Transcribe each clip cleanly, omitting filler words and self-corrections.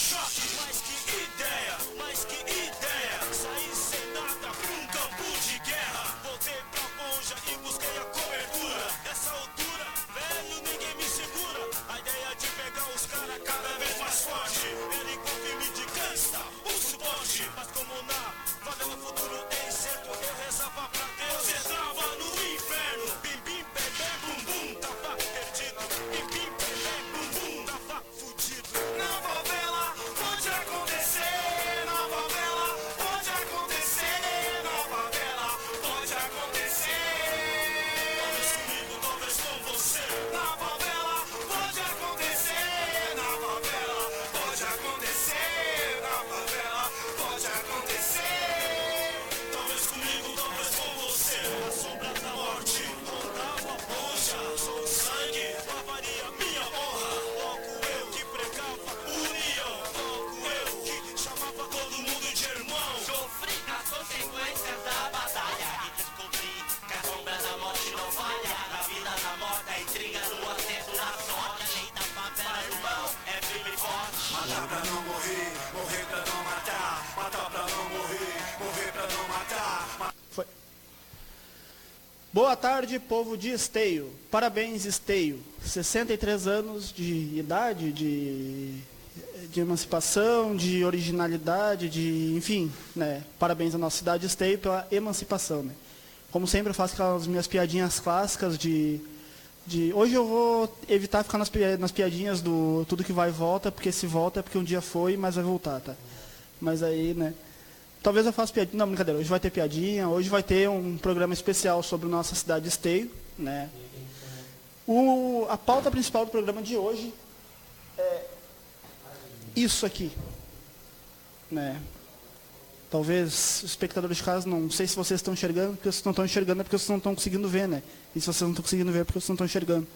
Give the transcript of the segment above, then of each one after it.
choque, mais que ideia, saí sem nada pra um campo de guerra. Voltei pra Ponja e busquei a cobertura. Essa altura, velho, ninguém me segura. A ideia de pegar os caras cada vez mais forte. Ele com filme de gangsta, um suporte. Mas como na favela futuro é incerto, eu rezava pra Deus. Você tava no inferno, bim bim bebê bum bum, tava perdido. Bim bim bebê bum bum, tava fudido. Na favela pode acontecer, na favela pode acontecer, na favela pode acontecer. Talvez comigo, talvez com você. Na favela pode acontecer, na favela pode acontecer, na favela pode acontecer. Talvez comigo, talvez com você. A sombra da morte rondava a Ponja. Sou o sangue, lavaria minha honra. Logo eu que pregava união. Logo eu que chamava todo mundo de irmão. Sofri as consequências da batalha e descobri que a sombra da morte não falha. Na vida, na morte, a intriga, no ascenso, na sorte. A lei da favela, irmão, é firme e forte. Matar pra não morrer, morrer pra não matar. Matar pra não morrer, morrer pra não matar. Foi. Boa tarde, povo de Esteio. Parabéns, Esteio. 63 anos de idade, de emancipação, de originalidade, enfim, né? Parabéns à nossa cidade de Esteio pela emancipação, né? Como sempre, eu faço aquelas minhas piadinhas clássicas hoje eu vou evitar ficar nas piadinhas do tudo que vai e volta, porque se volta é porque um dia foi, mas vai voltar, tá? Mas aí, né? Talvez eu faça piadinha. Não, brincadeira. Hoje vai ter piadinha. Hoje vai ter um programa especial sobre nossa cidade de Esteio, né? A pauta principal do programa de hoje é isso aqui, né? Talvez os espectadores de casa, não sei se vocês estão enxergando, porque vocês não estão enxergando é porque vocês não estão conseguindo ver, né? E se vocês não estão conseguindo ver é porque vocês não estão enxergando.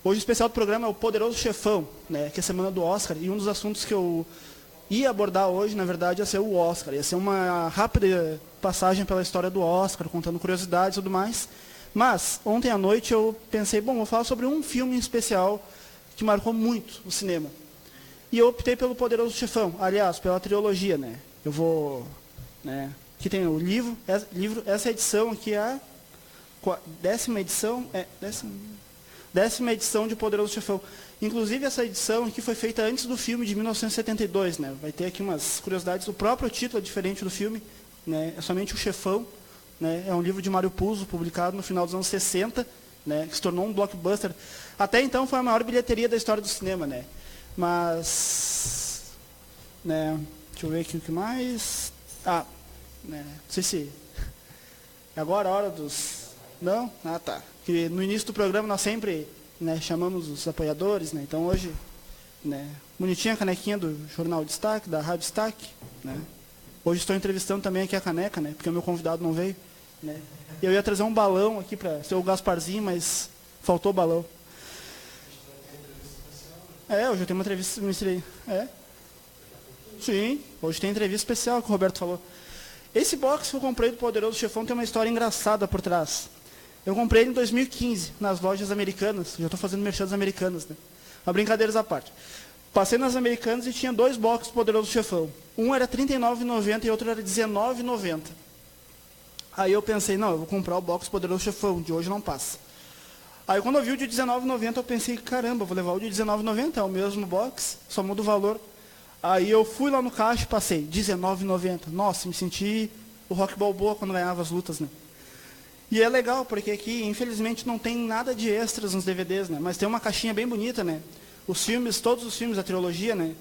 Hoje o especial do programa é o Poderoso Chefão, né? Que é a semana do Oscar, e um dos assuntos que eu ia abordar hoje, na verdade, ia ser o Oscar. Ia ser uma rápida passagem pela história do Oscar, contando curiosidades e tudo mais. Mas, ontem à noite eu pensei, bom, vou falar sobre um filme em especial que marcou muito o cinema. E eu optei pelo Poderoso Chefão, aliás, pela trilogia, né? Eu vou, né? Aqui tem o livro, essa edição aqui é a 10ª edição, 10ª edição de Poderoso Chefão. Inclusive, essa edição aqui foi feita antes do filme de 1972, né? Vai ter aqui umas curiosidades. O próprio título é diferente do filme, né? É somente o Chefão, né? É um livro de Mário Puzo, publicado no final dos anos 60, né? Que se tornou um blockbuster. Até então foi a maior bilheteria da história do cinema, né? Mas, né? Deixa eu ver aqui o que mais. Né? Não sei se é agora a hora dos. Não? Ah, tá. Que no início do programa nós sempre, né, chamamos os apoiadores, né? Então hoje, né, bonitinha a canequinha do Jornal Destaque, da Rádio Destaque, né? Hoje estou entrevistando também aqui a caneca, né? Porque o meu convidado não veio, né? Eu ia trazer um balão aqui para ser o Gasparzinho, mas faltou o balão. Hoje eu tenho uma entrevista. Sim, hoje tem entrevista especial que o Roberto falou. Esse box que eu comprei do Poderoso Chefão tem uma história engraçada por trás. Eu comprei ele em 2015, nas lojas americanas. Já estou fazendo merchan das americanas, né? Mas brincadeiras à parte. Passei nas americanas e tinha 2 boxes do Poderoso Chefão. Um era R$ 39,90 e outro era R$ 19,90. Aí eu pensei, não, eu vou comprar o box Poderoso Chefão, de hoje não passa. Aí quando eu vi o de R$ 19,90, eu pensei, caramba, vou levar o de R$ 19,90, é o mesmo box, só muda o valor. Aí eu fui lá no caixa e passei, R$ 19,90. Nossa, me senti o Rock Balboa quando ganhava as lutas, né? E é legal, porque aqui, infelizmente, não tem nada de extras nos DVDs, né? Mas tem uma caixinha bem bonita, né? Os filmes, todos os filmes da trilogia, né?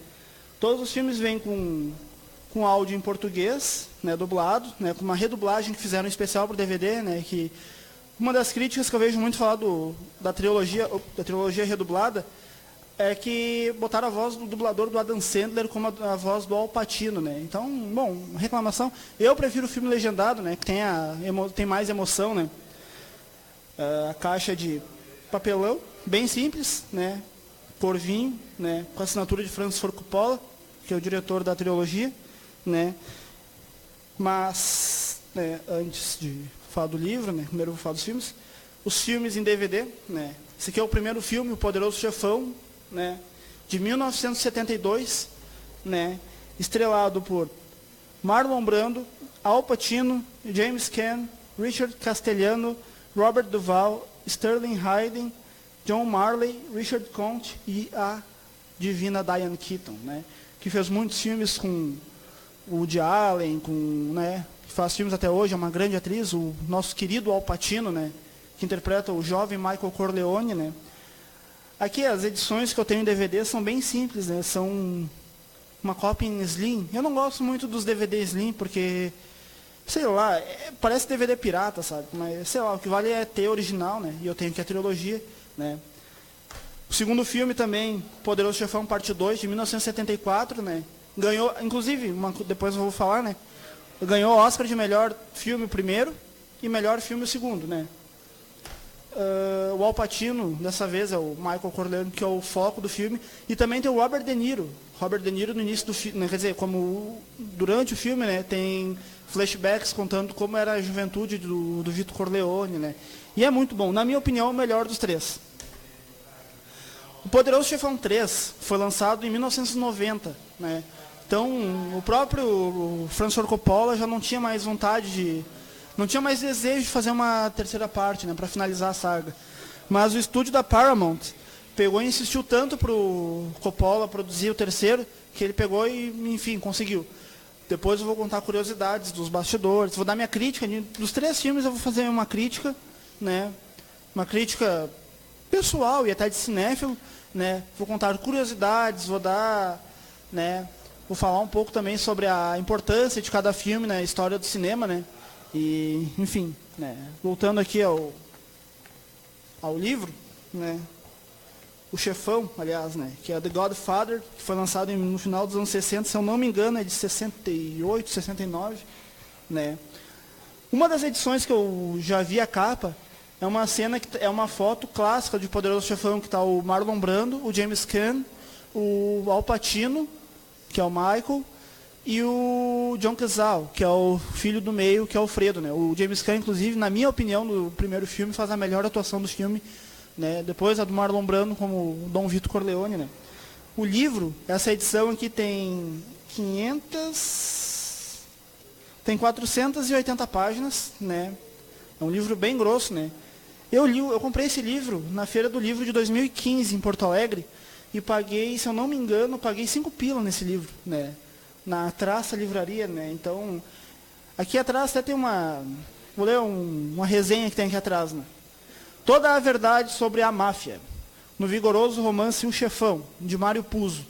Todos os filmes vêm com áudio em português, né? Dublado, né? Com uma redublagem que fizeram especial para o DVD, né? Que uma das críticas que eu vejo muito falar da trilogia redublada é que botaram a voz do dublador do Adam Sandler como a voz do Al Pacino, né? Então, bom, reclamação. Eu prefiro o filme legendado, né? Que tem mais emoção, né? A caixa de papelão, bem simples, né? Corvinho, né? Com a assinatura de Francis Ford Coppola, que é o diretor da trilogia, né? Mas, né, antes de falar do livro, né? Primeiro eu vou falar dos filmes. Os filmes em DVD, né? Esse aqui é o primeiro filme, O Poderoso Chefão, né, de de 1972, né, estrelado por Marlon Brando, Al Pacino, James Caan, Richard Castellano, Robert Duvall, Sterling Hayden, John Marley, Richard Conte e a divina Diane Keaton, né, que fez muitos filmes com o Woody Allen, né, que faz filmes até hoje, é uma grande atriz, o nosso querido Al Pacino, né, que interpreta o jovem Michael Corleone, né. Aqui as edições que eu tenho em DVD são bem simples, né, são uma cópia em Slim. Eu não gosto muito dos DVD Slim, porque, sei lá, parece DVD pirata, sabe, mas, sei lá, o que vale é ter original, né, e eu tenho aqui a trilogia, né. O segundo filme também, Poderoso Chefão, parte 2, de 1974, né, ganhou, inclusive, depois eu vou falar, né, ganhou o Oscar de melhor filme o primeiro e melhor filme o segundo, né. O Al Pacino, dessa vez, é o Michael Corleone, que é o foco do filme, e também tem o Robert De Niro. Robert De Niro no início do filme, né, quer dizer, durante o filme, né, tem flashbacks contando como era a juventude do Vito Corleone, né, e é muito bom, na minha opinião, o melhor dos três. O Poderoso Chefão 3 foi lançado em 1990, né, então o próprio Francis Ford Coppola já não tinha mais não tinha mais desejo de fazer uma terceira parte, né, para finalizar a saga. Mas o estúdio da Paramount pegou e insistiu tanto para o Coppola produzir o terceiro, que ele pegou e, enfim, conseguiu. Depois eu vou contar curiosidades dos bastidores, vou dar minha crítica. Dos três filmes eu vou fazer uma crítica, né, uma crítica pessoal e até de cinéfilo, né, vou contar curiosidades, vou falar um pouco também sobre a importância de cada filme na história do cinema, né. E, enfim, né, voltando aqui ao livro, né, O Chefão, aliás, né, que é The Godfather, que foi lançado no final dos anos 60, se eu não me engano, é de 68, 69, né. Uma das edições que eu já vi a capa é uma cena que é uma foto clássica de Poderoso Chefão, que está o Marlon Brando, o James Caan, o Al Pacino, que é o Michael, e o John Cazale, que é o filho do meio, que é o Fredo, né? O James Caan, inclusive, na minha opinião, no primeiro filme, faz a melhor atuação do filme, né? Depois a do Marlon Brando como o Dom Vito Corleone, né? O livro, essa edição aqui tem 480 páginas, né? É um livro bem grosso, né? Eu comprei esse livro na Feira do Livro de 2015, em Porto Alegre, e paguei, se eu não me engano, paguei 5 pila nesse livro, né? Na Traça Livraria, né? Então, aqui atrás até tem vou ler uma resenha que tem aqui atrás, né? Toda a verdade sobre a máfia, no vigoroso romance O Chefão, de Mário Puzo,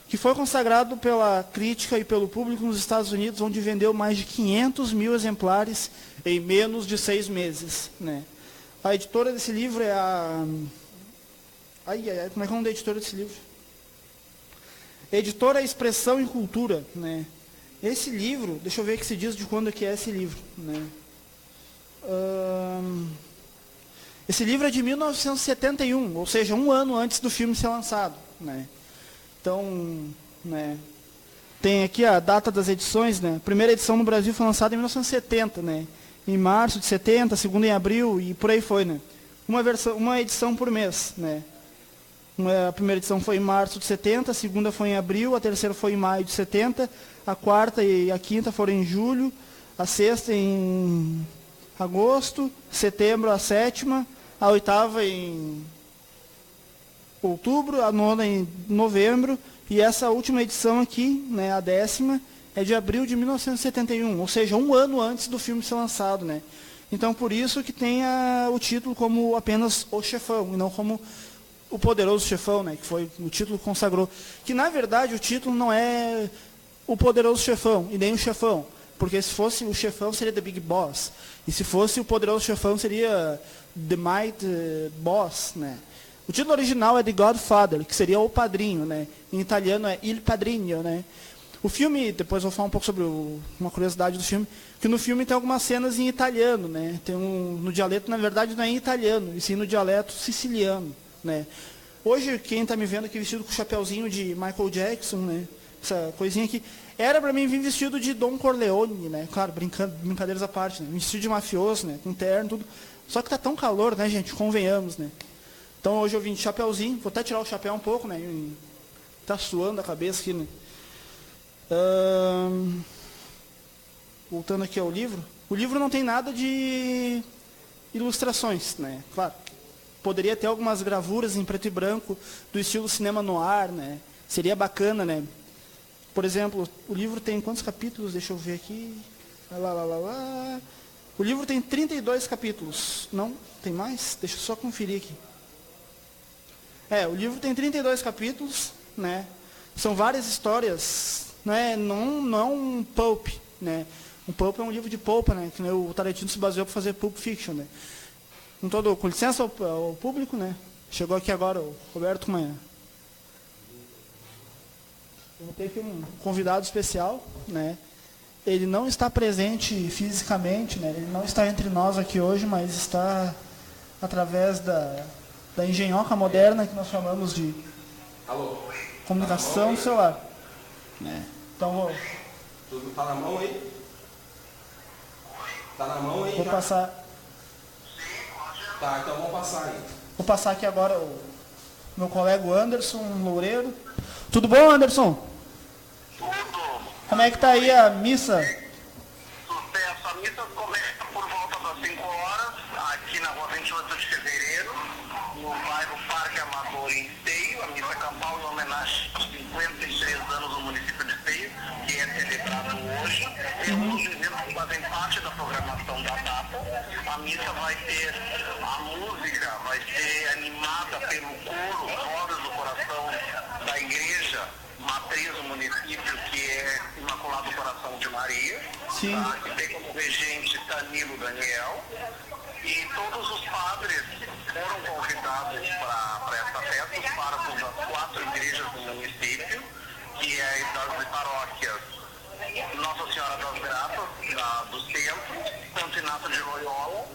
que foi consagrado pela crítica e pelo público nos Estados Unidos, onde vendeu mais de 500 mil exemplares em menos de 6 meses, né? A editora desse livro é a... como é que é o nome da editora desse livro? Editora Expressão e Cultura, né? Esse livro, deixa eu ver que se diz de quando que é esse livro, né? Esse livro é de 1971, ou seja, um ano antes do filme ser lançado, né? Então, né, tem aqui a data das edições, né? A primeira edição no Brasil foi lançada em 1970, né? Em março de 70, a segunda em abril e por aí foi, né? Uma edição por mês, né? A primeira edição foi em março de 70, a segunda foi em abril, a terceira foi em maio de 70, a quarta e a quinta foram em julho, a sexta em agosto, setembro a sétima, a oitava em outubro, a nona em novembro, e essa última edição aqui, né, a 10ª, é de abril de 1971, ou seja, um ano antes do filme ser lançado, né? Então, por isso que tem o título como apenas O Chefão, e não como O Poderoso Chefão, né, que foi o título que consagrou. Que, na verdade, o título não é O Poderoso Chefão, e nem O Chefão. Porque se fosse o Chefão, seria The Big Boss. E se fosse o Poderoso Chefão, seria The Might Boss, né. O título original é The Godfather, que seria O Padrinho, né. Em italiano é Il Padrino, né. O filme, depois eu vou falar um pouco sobre uma curiosidade do filme, que no filme tem algumas cenas em italiano, né. Tem no dialeto, na verdade, não é em italiano, e sim no dialeto siciliano, né. Hoje, quem está me vendo aqui vestido com o chapeuzinho de Michael Jackson, né, essa coisinha aqui, era para mim vir vestido de Don Corleone, né, claro, brincadeiras à parte, né, vestido de mafioso, né, com terno, tudo. Só que tá tão calor, né, gente, convenhamos, né. Então hoje eu vim de chapeuzinho, vou até tirar o chapéu um pouco, né, tá suando a cabeça aqui, né? Voltando aqui ao livro. O livro não tem nada de ilustrações, né? Claro. Poderia ter algumas gravuras em preto e branco do estilo cinema noir, né? Seria bacana, né? Por exemplo, o livro tem quantos capítulos? Deixa eu ver aqui. Lá. O livro tem 32 capítulos. Não, tem mais? Deixa eu só conferir aqui. O livro tem 32 capítulos, né? São várias histórias, né? Não é um pulp, né? Um pulp é um livro de polpa, né? Que o Tarantino se baseou para fazer Pulp Fiction, né? Com licença ao público, né? Chegou aqui agora o Roberto Manhã. Eu tenho aqui um convidado especial, né? Ele não está presente fisicamente, né? Ele não está entre nós aqui hoje, mas está através da engenhoca moderna que nós chamamos de comunicação celular. Né? Então Tudo tá na mão aí? Tá na mão aí? Vou já? passar. Tá, então vamos passar aí. Vou passar aqui agora o meu colega Anderson Loureiro. Tudo bom, Anderson? Tudo. Como é que tá aí a missa? Sucesso. A missa começa por volta das 5 horas, aqui na rua 28 de fevereiro, no bairro Parque Amador, em Esteio. A missa campal em homenagem aos 53 anos do município de Esteio, que é celebrado hoje. Temos os eventos que fazem parte da programação da data. A missa vai ter a música, vai ser animada pelo coro Rodas do Coração da Igreja Matriz do município, que é Imaculado Coração de Maria. Sim. Tá? Que tem como regente Danilo Daniel. E todos os padres foram convidados para essa festa, os párocos das 4 igrejas do município, que é das paróquias Nossa Senhora das Graças, do centro, Santo Inácio de Loyola,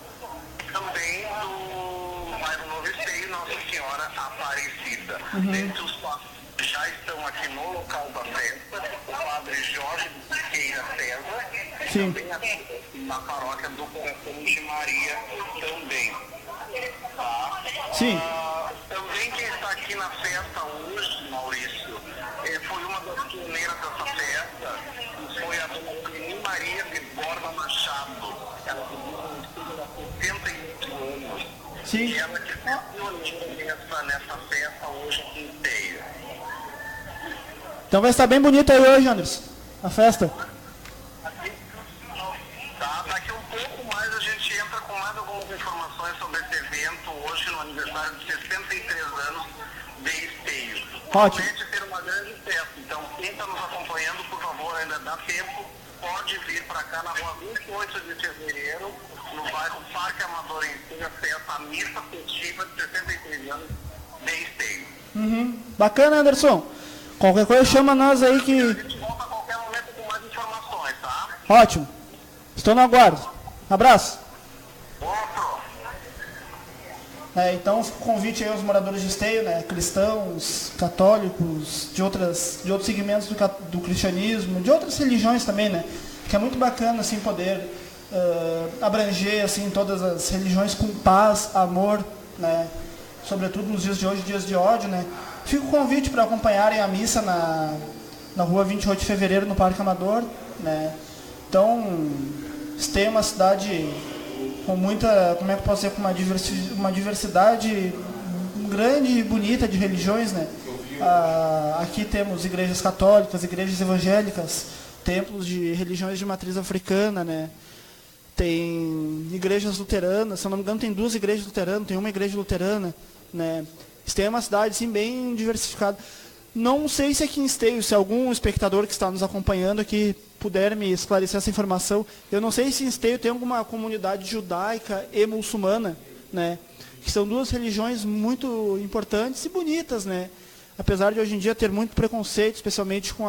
também do bairro Novo Esteio, Nossa Senhora Aparecida. Dentre os padres que já estão aqui no local da festa, o padre Jorge Siqueira César, e Sim. também na paróquia do Coração de Maria também. Tá? Sim. Também quem está aqui na festa hoje, Maurício, foi uma das pioneiras dessa festa, que foi a dona Cleni Maria de Borba Machado. Ela tem 78 anos. Sim. E ela que é pioneira nessa festa hoje aqui em Esteio. Então vai estar bem bonito aí hoje, Anderson, a festa. Tá, daqui um pouco mais a gente entra com mais algumas informações sobre esse evento hoje no aniversário de 63 anos de Esteio. Ótimo. Promete ser uma grande festa, então quem está nos acompanhando, por favor, ainda dá tempo, pode vir para cá na rua 28 de fevereiro, no bairro Parque Amador, em Esteio, a festa, a missa festiva de 63 anos de Esteio. Bacana, Anderson. Qualquer coisa chama nós aí A que... gente volta a qualquer momento com mais informações, tá? Ótimo. Estou no aguardo. Abraço. Outro. Então, convite aí aos moradores de Esteio, né? Cristãos, católicos, de outros segmentos do cristianismo, de outras religiões também, né? Que é muito bacana, assim, poder abranger, assim, todas as religiões com paz, amor, né? Sobretudo nos dias de hoje, dias de ódio, né? Fica o convite para acompanharem a missa na rua 28 de fevereiro, no Parque Amador, né? Então, Esteio é uma cidade com muita, como é que eu posso dizer, com uma diversidade grande e bonita de religiões, né? Aqui temos igrejas católicas, igrejas evangélicas, templos de religiões de matriz africana, né? Tem igrejas luteranas, se eu não me engano tem 2 igrejas luteranas, tem uma igreja luterana, né? Esteio é uma cidade assim, bem diversificada. Não sei se aqui em Esteio, se algum espectador que está nos acompanhando aqui puder me esclarecer essa informação, eu não sei se em Esteio tem alguma comunidade judaica e muçulmana, né? Que são 2 religiões muito importantes e bonitas, né? Apesar de hoje em dia ter muito preconceito, especialmente com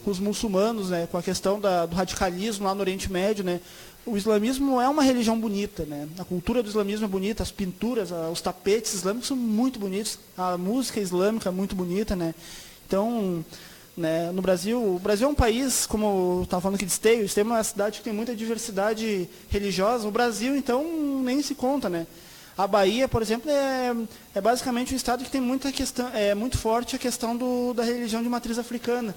os muçulmanos, né? Com a questão do radicalismo lá no Oriente Médio, né? O islamismo é uma religião bonita, né? A cultura do islamismo é bonita, as pinturas, os tapetes islâmicos são muito bonitos, a música islâmica é muito bonita, né? Então, né, no Brasil, o Brasil é um país, como eu estava falando aqui de Esteio é uma cidade que tem muita diversidade religiosa. O Brasil, então, nem se conta, né? A Bahia, por exemplo, é basicamente um estado que tem muita questão, é muito forte a questão da religião de matriz africana,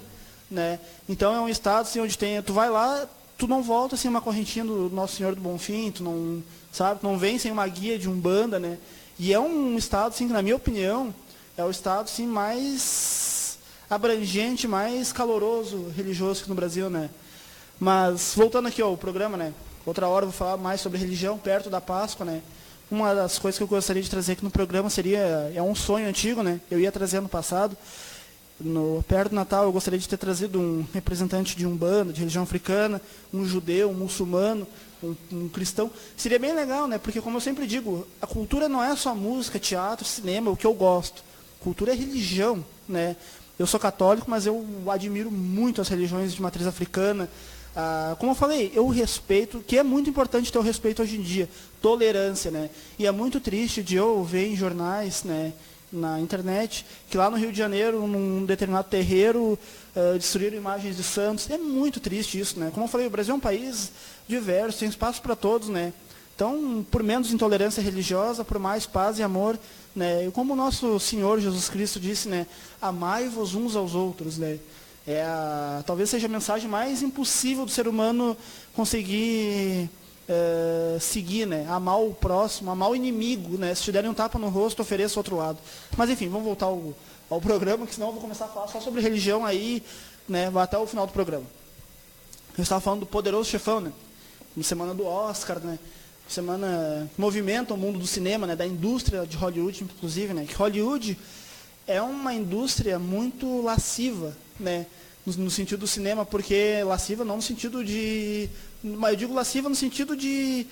né? Então é um estado assim, onde tu vai lá, tu não volta sem uma correntinha do Nosso Senhor do Bonfim, tu não, sabe, tu não vem sem uma guia de Umbanda, né? E é um estado, assim, que na minha opinião, é o estado assim, mais abrangente, mais caloroso, religioso aqui no Brasil, né? Mas voltando aqui ao programa, né? Outra hora eu vou falar mais sobre religião perto da Páscoa, né? Uma das coisas que eu gostaria de trazer aqui no programa é um sonho antigo, né? Eu ia trazer no passado. Perto do Natal, eu gostaria de ter trazido um representante de Umbanda, de religião africana, um judeu, um muçulmano, um cristão. Seria bem legal, né? Porque, como eu sempre digo, a cultura não é só música, teatro, cinema, o que eu gosto. Cultura é religião, né? Eu sou católico, mas eu admiro muito as religiões de matriz africana. Como eu falei, eu respeito, que é muito importante ter o respeito hoje em dia, tolerância, né? E é muito triste de eu ver em jornais, né, na internet, que lá no Rio de Janeiro, num determinado terreiro, destruíram imagens de santos. É muito triste isso, né? Como eu falei, o Brasil é um país diverso, tem espaço para todos, né? Então, por menos intolerância religiosa, por mais paz e amor, né? E como o nosso Senhor Jesus Cristo disse, né? Amai-vos uns aos outros, né? Talvez seja a mensagem mais impossível do ser humano conseguir seguir, né? Amar o próximo, amar o inimigo, né? Se te derem um tapa no rosto, ofereça o outro lado. Mas enfim, vamos voltar ao programa, que senão eu vou começar a falar só sobre religião aí, né? Vai até o final do programa. Eu estava falando do Poderoso Chefão, né? Uma semana do Oscar, né? Semana que movimenta o mundo do cinema, né? Da indústria de Hollywood, inclusive, né? Que Hollywood é uma indústria muito lasciva, né? No sentido do cinema, porque lasciva não no sentido de... Mas eu digo lasciva no sentido de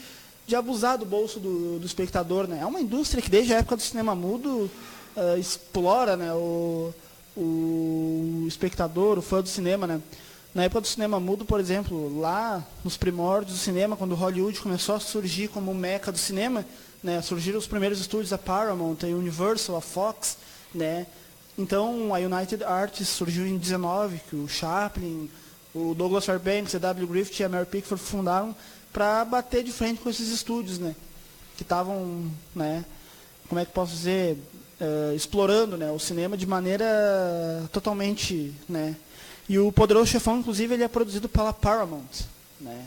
abusar do bolso do espectador, né? É uma indústria que desde a época do cinema mudo explora, né, o espectador, o fã do cinema, né? Na época do cinema mudo, por exemplo, lá nos primórdios do cinema, quando Hollywood começou a surgir como meca do cinema, né, surgiram os primeiros estúdios, a Paramount, a Universal, a Fox, né? Então, a United Artists surgiu em 19, que o Chaplin, o Douglas Fairbanks, a W. Griffith e a Mary Pickford fundaram para bater de frente com esses estúdios, né? Que estavam, né, como é que posso dizer, explorando, né, o cinema de maneira totalmente, né? E o Poderoso Chefão, inclusive, ele é produzido pela Paramount, né?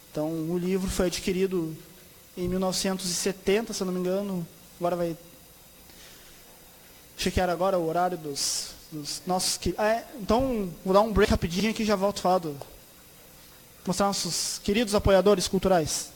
Então, o livro foi adquirido em 1970, se eu não me engano. Agora vai chequear agora o horário dos nossos... então, vou dar um break rapidinho aqui e já volto a falar mostrar nossos queridos apoiadores culturais.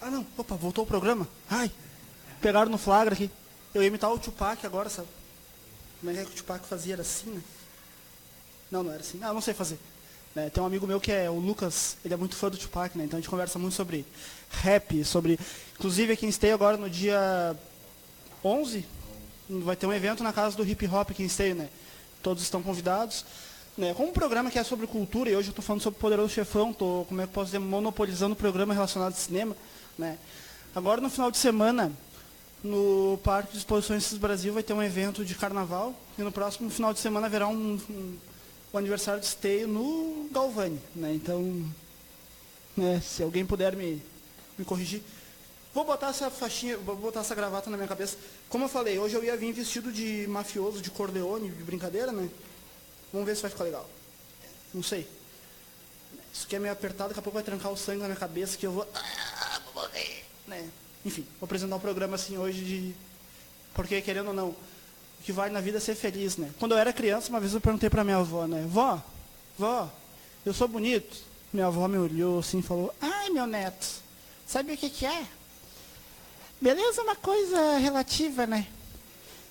Ah, não, opa, voltou o programa. Ai, pegaram no flagra aqui. Eu ia imitar o Tupac agora, sabe? Como é que o Tupac fazia? Era assim, né? Não, não era assim. Ah, eu não sei fazer. Né? Tem um amigo meu que é o Lucas, ele é muito fã do Tupac, né? Então a gente conversa muito sobre rap, sobre... Inclusive aqui em Esteio agora no dia 11, vai ter um evento na casa do Hip Hop aqui em Esteio, né? Todos estão convidados. Né? Como um programa que é sobre cultura, e hoje eu estou falando sobre o Poderoso Chefão, estou, como é que eu posso dizer, monopolizando o programa relacionado ao cinema, né? Agora no final de semana, no Parque de Exposições Cis Brasil vai ter um evento de carnaval, e no próximo final de semana haverá o aniversário de Esteio no Galvani, né? Então, né, se alguém puder me corrigir. Vou botar essa faixinha, vou botar essa gravata na minha cabeça. Como eu falei, hoje eu ia vir vestido de mafioso, de Corleone, de brincadeira, né? Vamos ver se vai ficar legal. Não sei. Isso aqui é meio apertado, daqui a pouco vai trancar o sangue na minha cabeça, que eu vou morrer, né? Enfim, vou apresentar um programa assim hoje de... Porque, querendo ou não, o que vale na vida é ser feliz, né? Quando eu era criança, uma vez eu perguntei pra minha avó, né? Vó, eu sou bonito? Minha avó me olhou assim e falou, ai, meu neto, sabe o que é? Beleza é uma coisa relativa, né?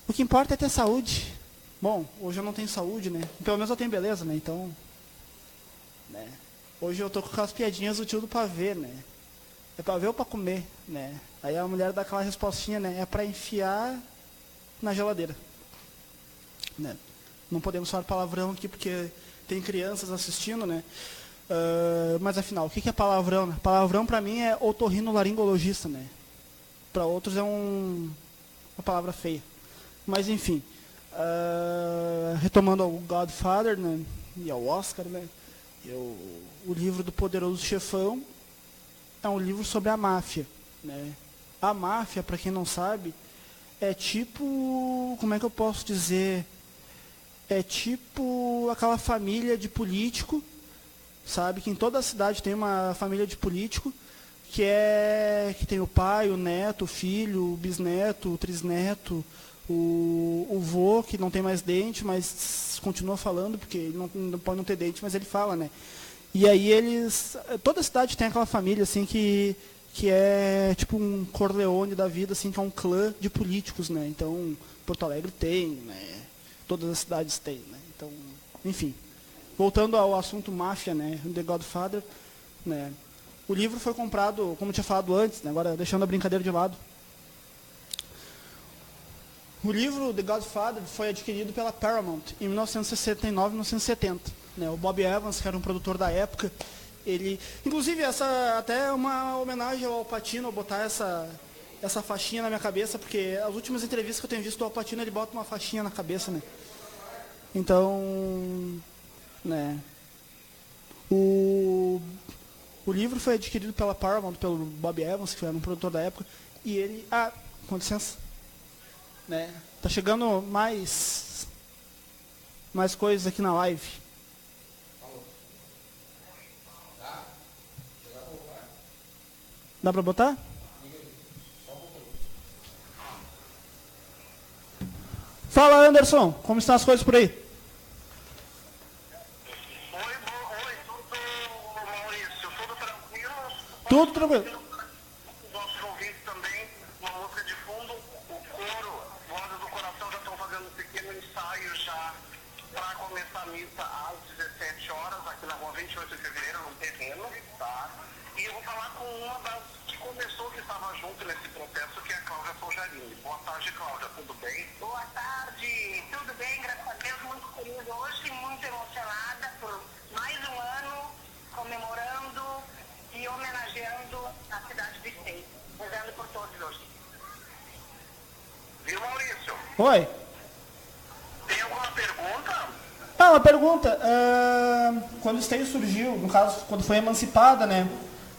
O que importa é ter saúde. Bom, hoje eu não tenho saúde, né? Pelo menos eu tenho beleza, né? Então, né? Hoje eu tô com aquelas piadinhas do tio do pavê, né? É pra ver ou pra comer, né? Aí a mulher dá aquela respostinha, né? É pra enfiar na geladeira. Né? Não podemos falar palavrão aqui porque tem crianças assistindo, né? Mas afinal, o que é palavrão? Né? Palavrão pra mim é otorrinolaringologista, né? Para outros é uma palavra feia. Mas enfim, retomando ao Godfather, né? E ao Oscar, né? O livro do Poderoso Chefão é um livro sobre a máfia, né? A máfia, para quem não sabe, é tipo, como é que eu posso dizer? É tipo aquela família de político, sabe? Que em toda a cidade tem uma família de político, que tem o pai, o neto, o filho, o bisneto, o trisneto, o vô, que não tem mais dente, mas continua falando, porque ele não pode não ter dente, mas ele fala, né? E aí toda a cidade tem aquela família, assim, que é tipo um Corleone da vida, assim, que é um clã de políticos, né? Então, Porto Alegre tem, né? Todas as cidades têm, né? Então, enfim. Voltando ao assunto máfia, né? The Godfather, né? O livro foi comprado, como eu tinha falado antes, né? Agora deixando a brincadeira de lado. O livro The Godfather foi adquirido pela Paramount em 1969, 1970. Né? O Bob Evans, que era um produtor da época, inclusive, essa até é uma homenagem ao Al Pacino, botar essa faixinha na minha cabeça, porque as últimas entrevistas que eu tenho visto do Al Pacino, ele bota uma faixinha na cabeça, né? Então, né? O livro foi adquirido pela Paramount, pelo Bob Evans, que era um produtor da época, e ele... com licença. Né? Tá chegando mais coisas aqui na live. Dá pra botar? Fala, Anderson, como estão as coisas por aí? Oi, tudo, Maurício, tudo tranquilo? Tudo tranquilo. Os nossos ouvintes também, uma música de fundo, o coro, Vozes do Coração já estão fazendo um pequeno ensaio já para começar a missa às 17 horas, aqui na rua 28 de fevereiro, no terreno, tá? E eu vou falar com uma das que começou, que estava junto nesse processo, que é a Cláudia Poljarini. Boa tarde, Cláudia, tudo bem? Boa tarde, tudo bem, graças a Deus, muito feliz hoje e muito emocionada por mais um ano comemorando e homenageando a cidade de Esteio, rezando por todos hoje. Viu, Maurício? Oi. Tem alguma pergunta? Uma pergunta. Quando o Esteio surgiu, no caso, quando foi emancipada, né?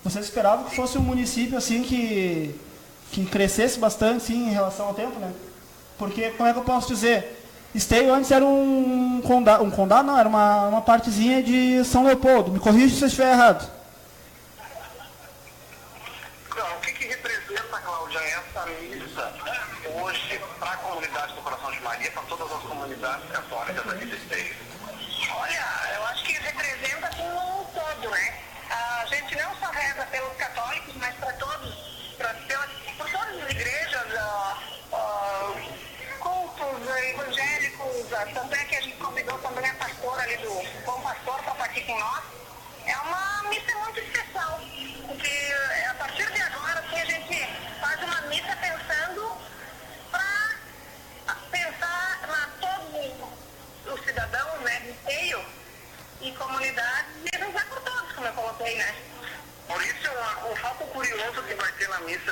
Vocês esperavam que fosse um município assim que crescesse bastante, sim, em relação ao tempo, né? Porque, como é que eu posso dizer? Esteio antes era um condado, não, era uma partezinha de São Leopoldo. Me corrija se eu estiver errado. O que representa, Cláudia, essa missa hoje para a comunidade do Coração de Maria, para todas as comunidades católicas aqui de Esteio? Olha, eu acho que representa como um todo, né? A gente não só reza pelos católicos, mas para todos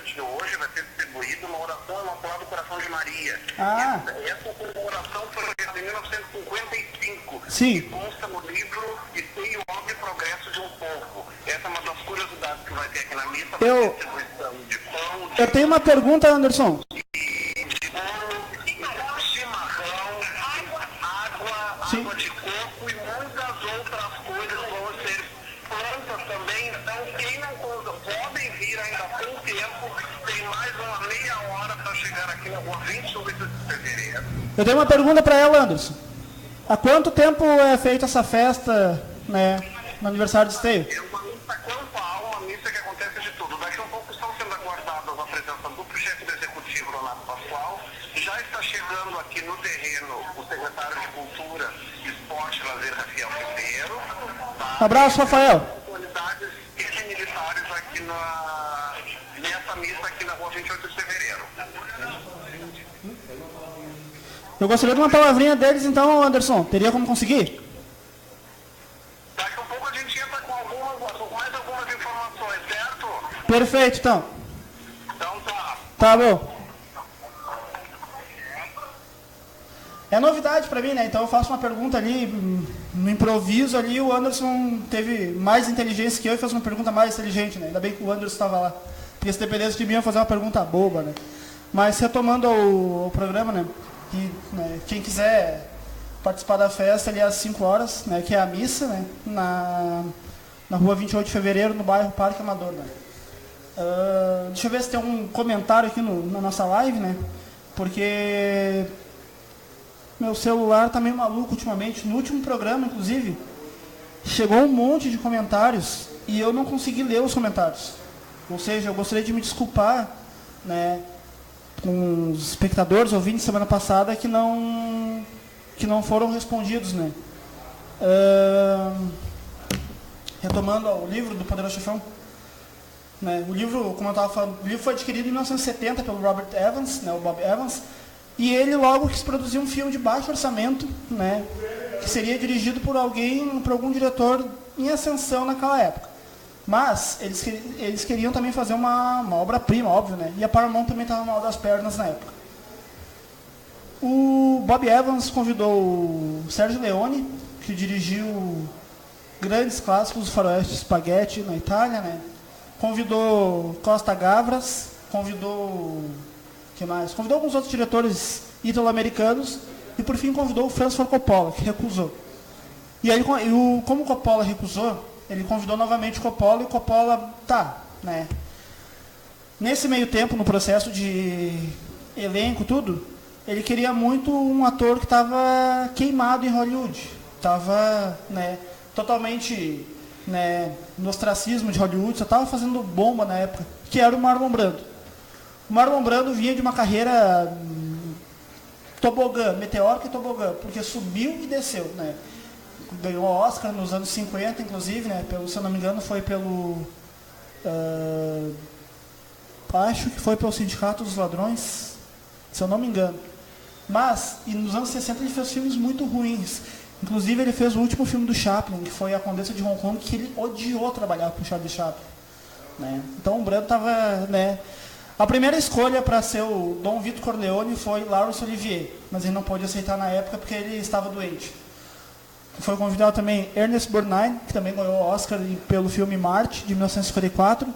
partir de hoje vai ser distribuída uma oração Imaculado Coração de Maria. Ah. Essa oração foi realizada em 1955. Sim. E consta no livro Esteio, Obra e Progresso de um Povo. Essa é uma das curiosidades que vai ter aqui na missa. Vai ter distribuição de pão, Eu tenho uma pergunta, Anderson. Sim. água de coco e muitas outras coisas vão ser prontas também. Então, quem não podem vir, ainda tem tempo, tem mais uma meia hora para chegar aqui na rua 28 de fevereiro. Eu tenho uma pergunta para ela, Anderson. Há quanto tempo é feita essa festa, né, no aniversário de Esteio? É uma missa campal, uma missa que acontece de tudo. Daqui a um pouco estão sendo aguardadas a presença do chefe do executivo, Leonardo Pascoal. Já está chegando aqui no terreno o secretário de Cultura, Esporte e Lazer, Rafael Ribeiro. Tá? Abraço, Rafael. Autoridades e militares aqui nessa missa aqui na rua 28 de fevereiro. Eu gostaria de uma palavrinha deles, então, Anderson. Teria como conseguir? Daqui a pouco a gente entra com mais algumas informações, certo? Perfeito, então. Então tá. Tá bom. É novidade pra mim, né? Então eu faço uma pergunta ali, no improviso ali, o Anderson teve mais inteligência que eu e fez uma pergunta mais inteligente, né? Ainda bem que o Anderson estava lá. Porque se dependesse de mim, eu ia fazer uma pergunta boba, né? Mas retomando o programa, né? Quem quiser participar da festa ali às 5 horas, né? Que é a missa, né? Na rua 28 de fevereiro, no bairro Parque Amador, né? Deixa eu ver se tem um comentário aqui na nossa live, né? Porque meu celular tá meio maluco ultimamente. No último programa, inclusive, chegou um monte de comentários e eu não consegui ler os comentários. Ou seja, eu gostaria de me desculpar, né, com os espectadores, ouvintes semana passada que não foram respondidos, né? Retomando o livro do Poderoso Chefão, né? O livro, como eu estava falando, o livro foi adquirido em 1970 pelo Robert Evans, né, o Bob Evans, e ele logo quis produzir um filme de baixo orçamento, né, que seria dirigido por algum diretor em ascensão naquela época. Mas eles queriam também fazer uma obra-prima, óbvio, né? E a Paramount também estava mal das pernas na época. O Bob Evans convidou o Sergio Leone, que dirigiu grandes clássicos do faroeste Spaghetti na Itália, né? Convidou Costa Gavras, convidou alguns outros diretores italo-americanos e, por fim, convidou o Francis Ford Coppola, que recusou. E aí, como o Coppola recusou, ele convidou novamente o Coppola e o Coppola, né? Nesse meio tempo, no processo de elenco, tudo, ele queria muito um ator que estava queimado em Hollywood. Estava, né, totalmente, né, no ostracismo de Hollywood, só estava fazendo bomba na época, que era o Marlon Brando. O Marlon Brando vinha de uma carreira tobogã, meteórica e tobogã, porque subiu e desceu, né? Ganhou Oscar nos anos 50, inclusive, né? Se eu não me engano, foi pelo... acho que foi pelo Sindicato dos Ladrões, se eu não me engano. Mas, e nos anos 60 ele fez filmes muito ruins. Inclusive, ele fez o último filme do Chaplin, que foi A Condessa de Hong Kong, que ele odiou trabalhar com o Charlie Chaplin, né? Então, o Brando estava, né... A primeira escolha para ser o Dom Vito Corleone foi Laurence Olivier, mas ele não pôde aceitar na época porque ele estava doente. Foi convidado também Ernest Borgnine, que também ganhou o Oscar pelo filme Marte, de 1954.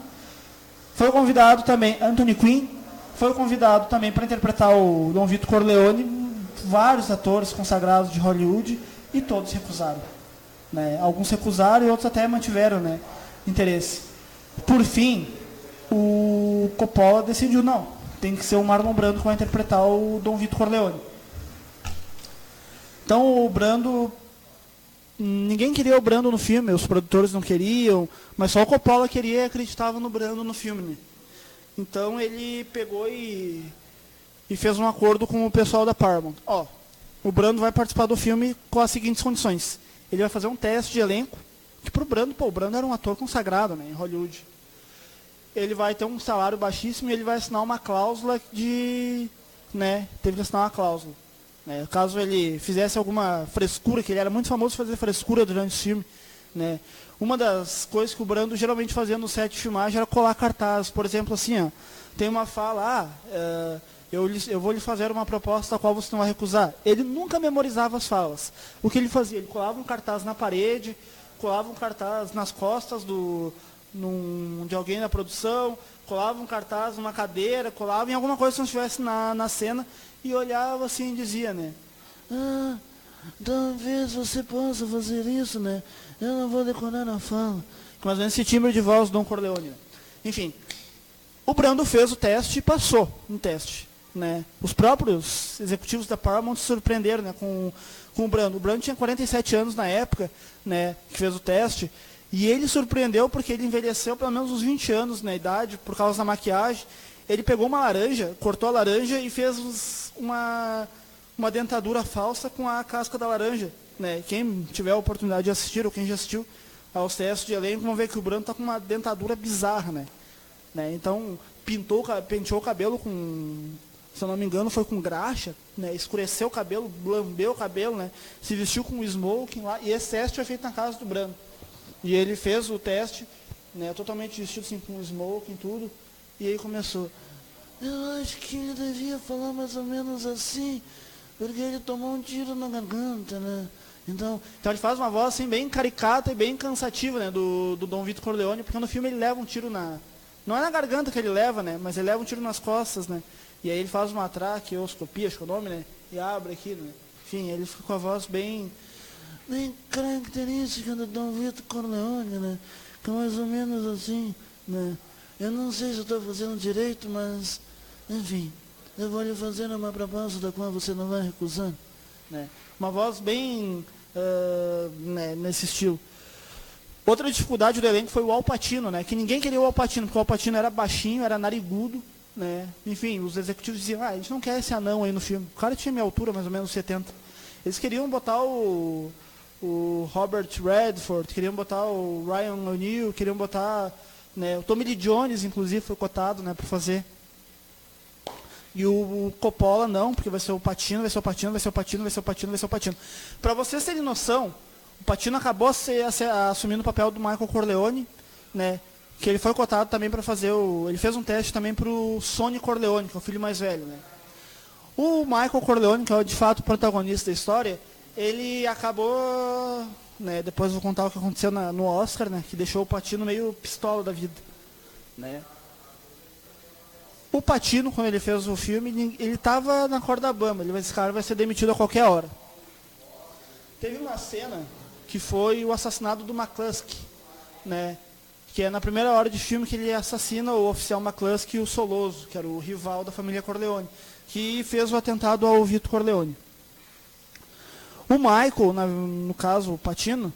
Foi convidado também Anthony Quinn. Foi convidado também para interpretar o Dom Vito Corleone vários atores consagrados de Hollywood e todos recusaram, né? Alguns recusaram e outros até mantiveram, né, interesse. Por fim, o Coppola decidiu, não, tem que ser o Marlon Brando que vai interpretar o Dom Vito Corleone. Então o Brando, ninguém queria o Brando no filme, os produtores não queriam, mas só o Coppola queria e acreditava no Brando no filme, né? Então ele pegou e fez um acordo com o pessoal da Paramount. O Brando vai participar do filme com as seguintes condições. Ele vai fazer um teste de elenco, que pro Brando, o Brando era um ator consagrado, né, em Hollywood. Ele vai ter um salário baixíssimo e ele vai assinar uma cláusula teve que assinar uma cláusula, né? Caso ele fizesse alguma frescura, que ele era muito famoso por fazer frescura durante o filme, né? Uma das coisas que o Brando geralmente fazia no set de filmagem era colar cartaz. Por exemplo, assim, ó, tem uma fala, eu vou lhe fazer uma proposta a qual você não vai recusar. Ele nunca memorizava as falas. O que ele fazia? Ele colava um cartaz na parede, colava um cartaz nas costas de alguém da produção, colava um cartaz numa cadeira, colava em alguma coisa que não estivesse na cena, e olhava assim e dizia, né? Talvez você possa fazer isso, né? Eu não vou decorar a fala. Mais ou menos esse timbre de voz do Don Corleone. Né? Enfim, o Brando fez o teste e passou no teste. Né? Os próprios executivos da Paramount se surpreenderam, né, com o Brando. O Brando tinha 47 anos na época, né, que fez o teste, e ele surpreendeu porque ele envelheceu pelo menos uns 20 anos na idade, por causa da maquiagem. Ele pegou uma laranja, cortou a laranja e fez uma dentadura falsa com a casca da laranja. Né? Quem tiver a oportunidade de assistir, ou quem já assistiu aos testes de elenco, vão ver que o Brando está com uma dentadura bizarra. Né? Então, penteou o cabelo com, se eu não me engano, foi com graxa, né? Escureceu o cabelo, lambeu o cabelo, né? Se vestiu com um smoking lá, e esse teste foi feito na casa do Brando. E ele fez o teste, né, totalmente vestido assim, com smoking e tudo, e aí começou. Eu acho que ele devia falar mais ou menos assim, porque ele tomou um tiro na garganta, né? Então ele faz uma voz assim, bem caricata e bem cansativa, né, do Dom Vito Corleone, porque no filme ele leva um tiro não é na garganta que ele leva, né, mas ele leva um tiro nas costas, né? E aí ele faz uma traqueoscopia, acho que é o nome, né? E abre aqui, né? Enfim, ele fica com a voz bem característica do Dom Vito Corleone, né? Que é mais ou menos assim, né? Eu não sei se eu estou fazendo direito, mas, enfim, eu vou lhe fazer uma proposta da qual você não vai recusar, né? Uma voz bem, né, nesse estilo. Outra dificuldade do elenco foi o Al Pacino, né? Que ninguém queria o Al Pacino, porque o Al Pacino era baixinho, era narigudo, né? Enfim, os executivos diziam, a gente não quer esse anão aí no filme. O cara tinha minha altura, mais ou menos 70. Eles queriam botar o Robert Redford, queriam botar o Ryan O'Neal, queriam botar, né, o Tommy Lee Jones, inclusive, foi cotado, né, para fazer. E o Coppola não, porque vai ser o Pacino, vai ser o Pacino, vai ser o Pacino, vai ser o Pacino, vai ser o Pacino. Para vocês terem noção, o Pacino acabou assumindo o papel do Michael Corleone, né, que ele foi cotado também para fazer ele fez um teste também para o Sonny Corleone, que é o filho mais velho, né. O Michael Corleone, que é de fato o protagonista da história, ele acabou, né, depois eu vou contar o que aconteceu no Oscar, né, que deixou o Pacino meio pistola da vida, né. O Pacino, quando ele fez o filme, ele estava na corda bamba, esse cara vai ser demitido a qualquer hora. Teve uma cena que foi o assassinato do McCluskey, né, que é na primeira hora de filme que ele assassina o oficial McCluskey e o Soloso, que era o rival da família Corleone, que fez o atentado ao Vito Corleone. O Michael, no caso, o Pacino,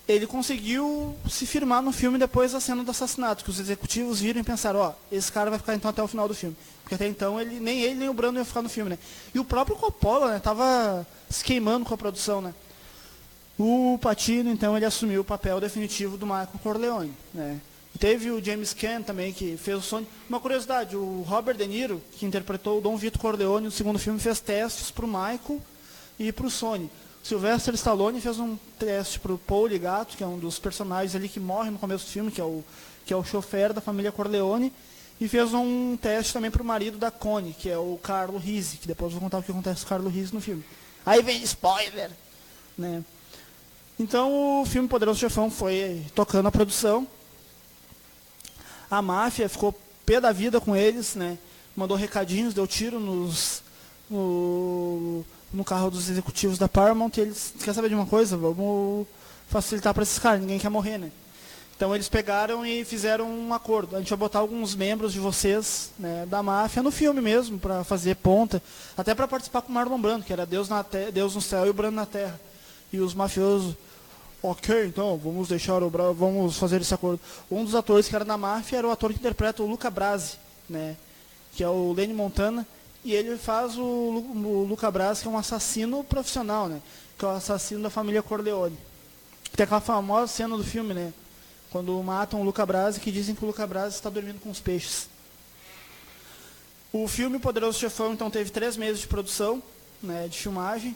ele conseguiu se firmar no filme depois da cena do assassinato, que os executivos viram e pensaram, esse cara vai ficar então até o final do filme. Porque até então nem ele nem o Brando iam ficar no filme, né? E o próprio Coppola, né, tava se queimando com a produção, né? O Pacino, então, ele assumiu o papel definitivo do Michael Corleone, né? E teve o James Caan também, que fez o Sonny. Uma curiosidade, o Robert De Niro, que interpretou o Dom Vito Corleone no segundo filme, fez testes para o Michael e para o Sonny. Sylvester Stallone fez um teste para o Paul Ligato, que é um dos personagens ali que morre no começo do filme, que é o chofer da família Corleone, e fez um teste também para o marido da Connie, que é o Carlo Rizzi, que depois eu vou contar o que acontece com o Carlo Rizzi no filme. Aí vem spoiler, né? Então o filme Poderoso Chefão foi tocando a produção. A máfia ficou pé da vida com eles, né? Mandou recadinhos, deu tiro no carro dos executivos da Paramount, e eles, quer saber de uma coisa? Vamos facilitar para esses caras, ninguém quer morrer, né? Então eles pegaram e fizeram um acordo. A gente vai botar alguns membros de vocês, né, da máfia no filme mesmo, para fazer ponta, até para participar com o Marlon Brando, que era Deus no céu e o Brando na terra. E os mafiosos, ok, então, vamos fazer esse acordo. Um dos atores que era da máfia era o ator que interpreta o Luca Brasi, né, que é o Lenny Montana, e ele faz o Luca Brasi, que é um assassino profissional, né, que é o assassino da família Corleone. Tem aquela famosa cena do filme, né, quando matam o Luca Brasi, que dizem que o Luca Brasi está dormindo com os peixes. O filme Poderoso Chefão, então, teve 3 meses de produção, né, de filmagem.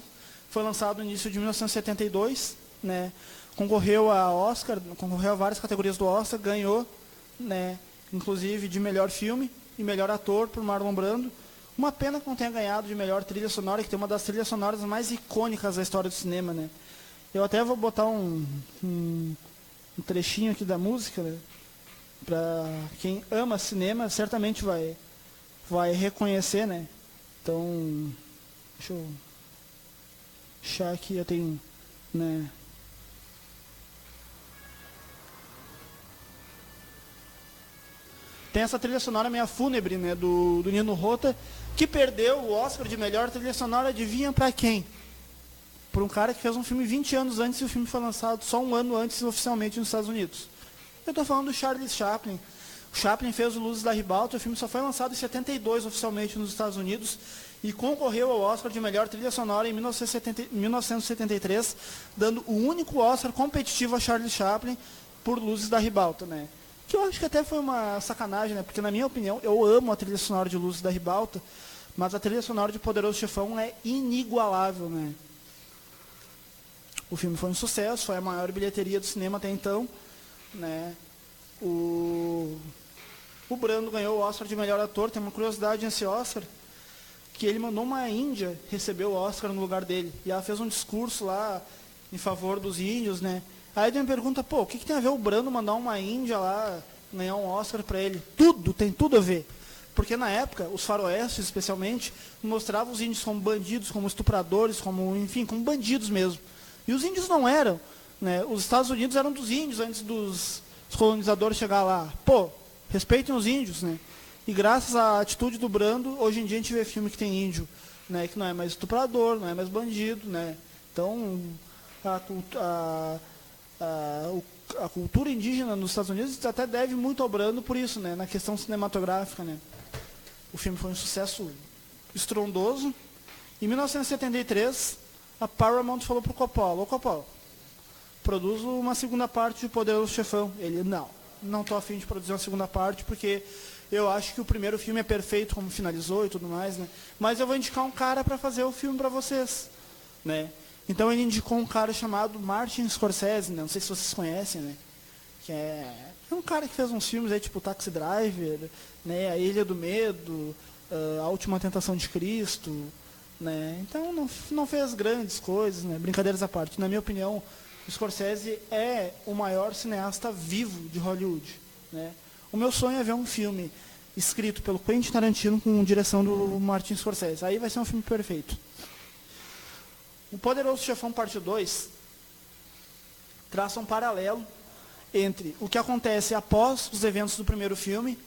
Foi lançado no início de 1972, né, concorreu a Oscar, concorreu a várias categorias do Oscar, ganhou, né, inclusive de melhor filme e melhor ator por Marlon Brando. Uma pena que não tenha ganhado de melhor trilha sonora, que tem uma das trilhas sonoras mais icônicas da história do cinema, né? Eu até vou botar um trechinho aqui da música, né? Para quem ama cinema, certamente vai reconhecer, né? Então, deixa eu achar aqui, eu tenho, né? Tem essa trilha sonora meio fúnebre, né, do Nino Rota, que perdeu o Oscar de melhor trilha sonora, adivinha pra quem? Por um cara que fez um filme 20 anos antes e o filme foi lançado só um ano antes oficialmente nos Estados Unidos. Eu estou falando do Charles Chaplin. O Chaplin fez o Luzes da Ribalta, o filme só foi lançado em 72 oficialmente nos Estados Unidos e concorreu ao Oscar de melhor trilha sonora em 1973, dando o único Oscar competitivo a Charles Chaplin por Luzes da Ribalta, né? Que eu acho que até foi uma sacanagem, né? Porque, na minha opinião, eu amo a trilha sonora de Luzes da Ribalta, mas a trilha sonora de Poderoso Chefão é inigualável, né? O filme foi um sucesso, foi a maior bilheteria do cinema até então, né? O Brando ganhou o Oscar de melhor ator. Tem uma curiosidade nesse Oscar, que ele mandou uma índia receber o Oscar no lugar dele. E ela fez um discurso lá em favor dos índios, né? Aí ele me pergunta, pô, o que tem a ver o Brando mandar uma índia lá ganhar um Oscar para ele? Tudo, tem tudo a ver. Porque na época, os faroestes, especialmente, mostravam os índios como bandidos, como estupradores, como, enfim, como bandidos mesmo. E os índios não eram, né? Os Estados Unidos eram dos índios antes dos colonizadores chegar lá. Pô, respeitem os índios, né? E graças à atitude do Brando, hoje em dia a gente vê filme que tem índio, né? Que não é mais estuprador, não é mais bandido, né? Então, a cultura indígena nos Estados Unidos até deve muito ao Brando por isso, né? Na questão cinematográfica, né? O filme foi um sucesso estrondoso. Em 1973, a Paramount falou para o Coppola, ô Coppola, produz uma segunda parte de Poderoso Chefão. Ele, não estou a fim de produzir uma segunda parte, porque eu acho que o primeiro filme é perfeito como finalizou e tudo mais, né? Mas eu vou indicar um cara para fazer o filme para vocês, né? Então ele indicou um cara chamado Martin Scorsese, né? Não sei se vocês conhecem, né? Que é um cara que fez uns filmes aí, tipo Taxi Driver, né? A Ilha do Medo, A Última Tentação de Cristo, né? Então não fez grandes coisas, né? Brincadeiras à parte. Na minha opinião, o Scorsese é o maior cineasta vivo de Hollywood, né? O meu sonho é ver um filme escrito pelo Quentin Tarantino com direção do Martin Scorsese. Aí vai ser um filme perfeito. O Poderoso Chefão Parte 2 traça um paralelo entre o que acontece após os eventos do primeiro filme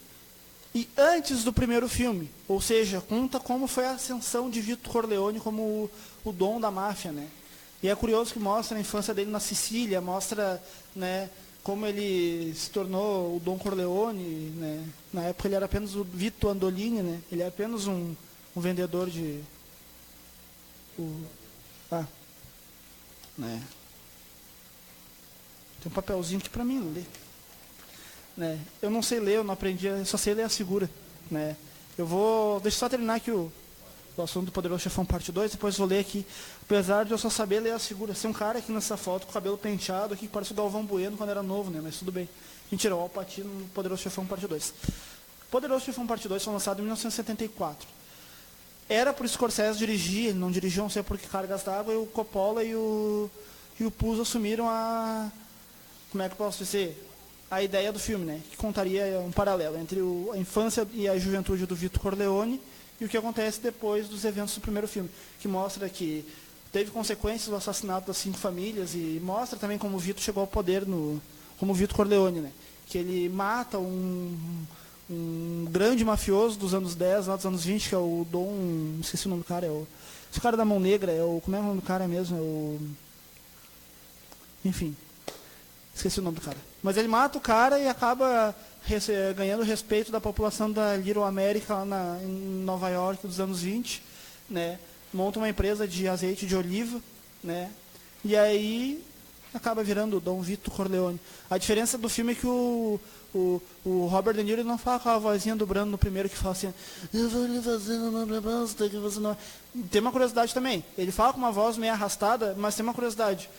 e antes do primeiro filme. Ou seja, conta como foi a ascensão de Vito Corleone como o dom da máfia, né? E é curioso que mostra a infância dele na Sicília, mostra, né, como ele se tornou o Dom Corleone, né? Na época ele era apenas o Vito Andolini, né? Ele é apenas um vendedor de... né? Tem um papelzinho aqui para mim ler, né? Eu não sei ler, eu não aprendi, eu só sei ler a figura, né? Deixa eu só terminar aqui o assunto do Poderoso Chefão Parte 2, depois vou ler aqui, apesar de eu só saber ler as figuras. Tem um cara aqui nessa foto com o cabelo penteado aqui, que parece o Galvão Bueno quando era novo, né? Mas tudo bem. Mentira, o Al Pacino no Poderoso Chefão Parte 2. Poderoso Chefão Parte 2 foi lançado em 1974. Era por Scorsese dirigir, ele não dirigiu, não sei por que cargas d'água, e o Coppola e o Puzo assumiram como é que eu posso dizer? A ideia do filme, né? Que contaria um paralelo entre a infância e a juventude do Vito Corleone e o que acontece depois dos eventos do primeiro filme, que mostra que teve consequências do assassinato das 5 famílias e mostra também como o Vito chegou ao poder como o Vito Corleone, né? Que ele mata um grande mafioso dos anos 10, lá dos anos 20, que é o Dom... Esqueci o nome do cara. Esse cara da mão negra, como é o nome do cara mesmo? Enfim, esqueci o nome do cara. Mas ele mata o cara e acaba ganhando o respeito da população da Little America lá em Nova York dos anos 20, né? Monta uma empresa de azeite de oliva, né? E aí acaba virando o Dom Vito Corleone. A diferença do filme é que o Robert De Niro não fala com a vozinha do Brando no primeiro, que fala assim, eu vou lhe fazer uma proposta que você não... Tem uma curiosidade também, ele fala com uma voz meio arrastada, mas tem uma curiosidade.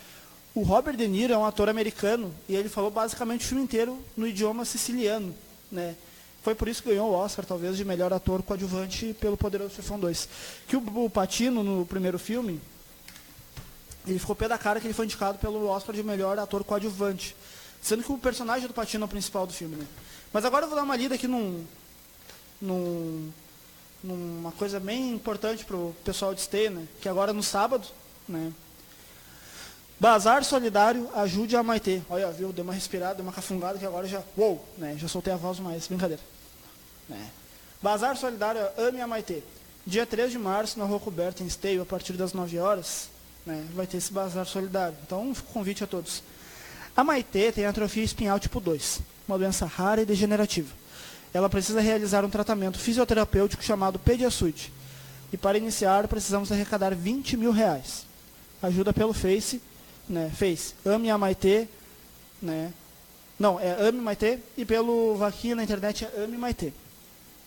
O Robert De Niro é um ator americano e ele falou basicamente o filme inteiro no idioma siciliano, né? Foi por isso que ganhou o Oscar, talvez, de melhor ator coadjuvante pelo Poderoso Chefão 2. Que o Pacino, no primeiro filme, ele ficou pé da cara que ele foi indicado pelo Oscar de melhor ator coadjuvante. Sendo que o personagem do Pacino é o principal do filme, né? Mas agora eu vou dar uma lida aqui numa coisa bem importante para o pessoal de Esteio, né? Que agora no sábado, né? Bazar Solidário, ajude a Maitê. Olha, viu? Deu uma respirada, deu uma cafungada que agora já... Uou! Né? Já soltei a voz mais. Brincadeira. Né? Bazar Solidário, ame a Maitê. Dia 3 de março, na Rua Coberta, em Esteio, a partir das 9 horas, né? Vai ter esse Bazar Solidário. Então, fica o convite a todos. A Maitê tem atrofia espinhal tipo 2, uma doença rara e degenerativa. Ela precisa realizar um tratamento fisioterapêutico chamado Pediasud. E para iniciar, precisamos arrecadar R$20 mil. Ajuda pelo Face, né? Face, ame a Maitê, né? Não, é ame Maitê, e pelo vaquinha na internet é ame Maitê,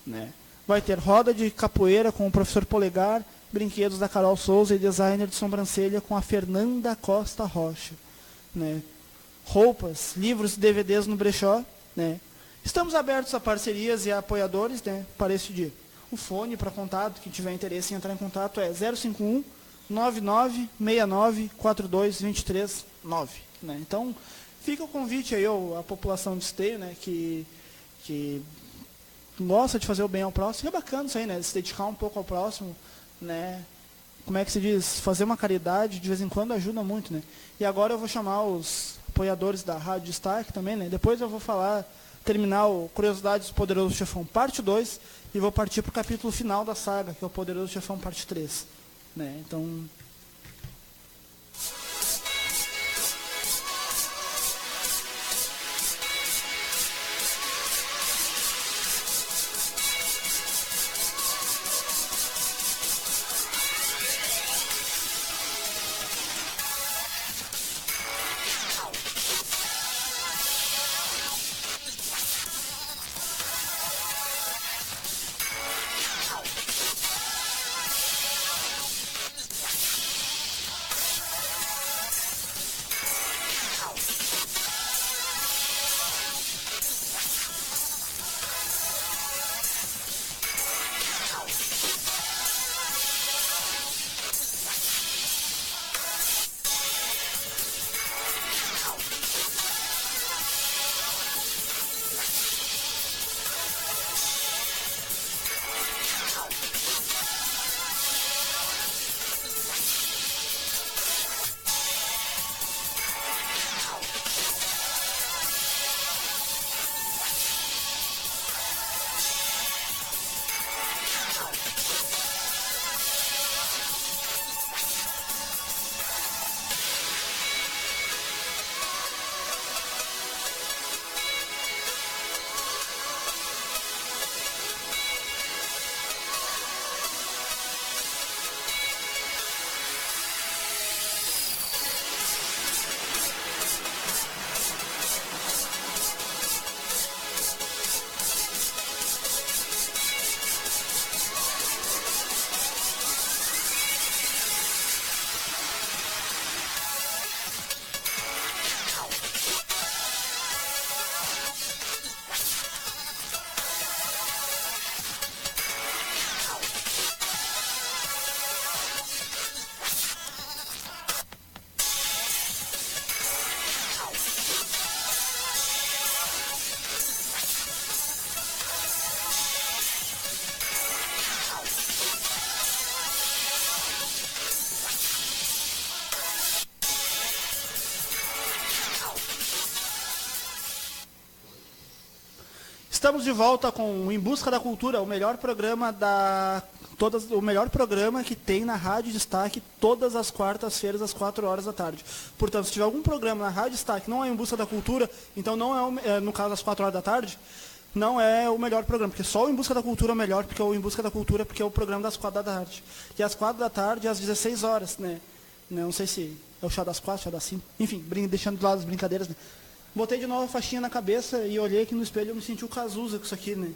né? Vai ter roda de capoeira com o professor Polegar, brinquedos da Carol Souza e designer de sobrancelha com a Fernanda Costa Rocha, né? Roupas, livros e DVDs no brechó, né? Estamos abertos a parcerias e a apoiadores, né, para esse dia. O fone para contato, quem tiver interesse em entrar em contato, é 051 9969 42239, né? Então, fica o convite aí à população de Esteio, né, que gosta de fazer o bem ao próximo. É bacana isso aí, né, se dedicar um pouco ao próximo, né? Como é que se diz? Fazer uma caridade, de vez em quando, ajuda muito, né? E agora eu vou chamar os apoiadores da Rádio Destaque também, né? Depois eu vou terminar o Curiosidades do Poderoso Chefão parte 2 e vou partir para o capítulo final da saga, que é o Poderoso Chefão parte 3. Né? Então... Estamos de volta com Em Busca da Cultura, o melhor programa que tem na Rádio Destaque todas as quartas-feiras às 4 horas da tarde. Portanto, se tiver algum programa na Rádio Destaque que não é Em Busca da Cultura, então não é, no caso, às 4 horas da tarde, não é o melhor programa, porque só o Em Busca da Cultura é o melhor, porque o Em Busca da Cultura porque é o programa das 4 da tarde. E às 4 da tarde, às 16 horas, né? Não sei se é o chá das 4, chá das 5, enfim, deixando de lado as brincadeiras, né? Botei de novo a faixinha na cabeça e olhei aqui no espelho e eu me senti o Cazuza com isso aqui, né?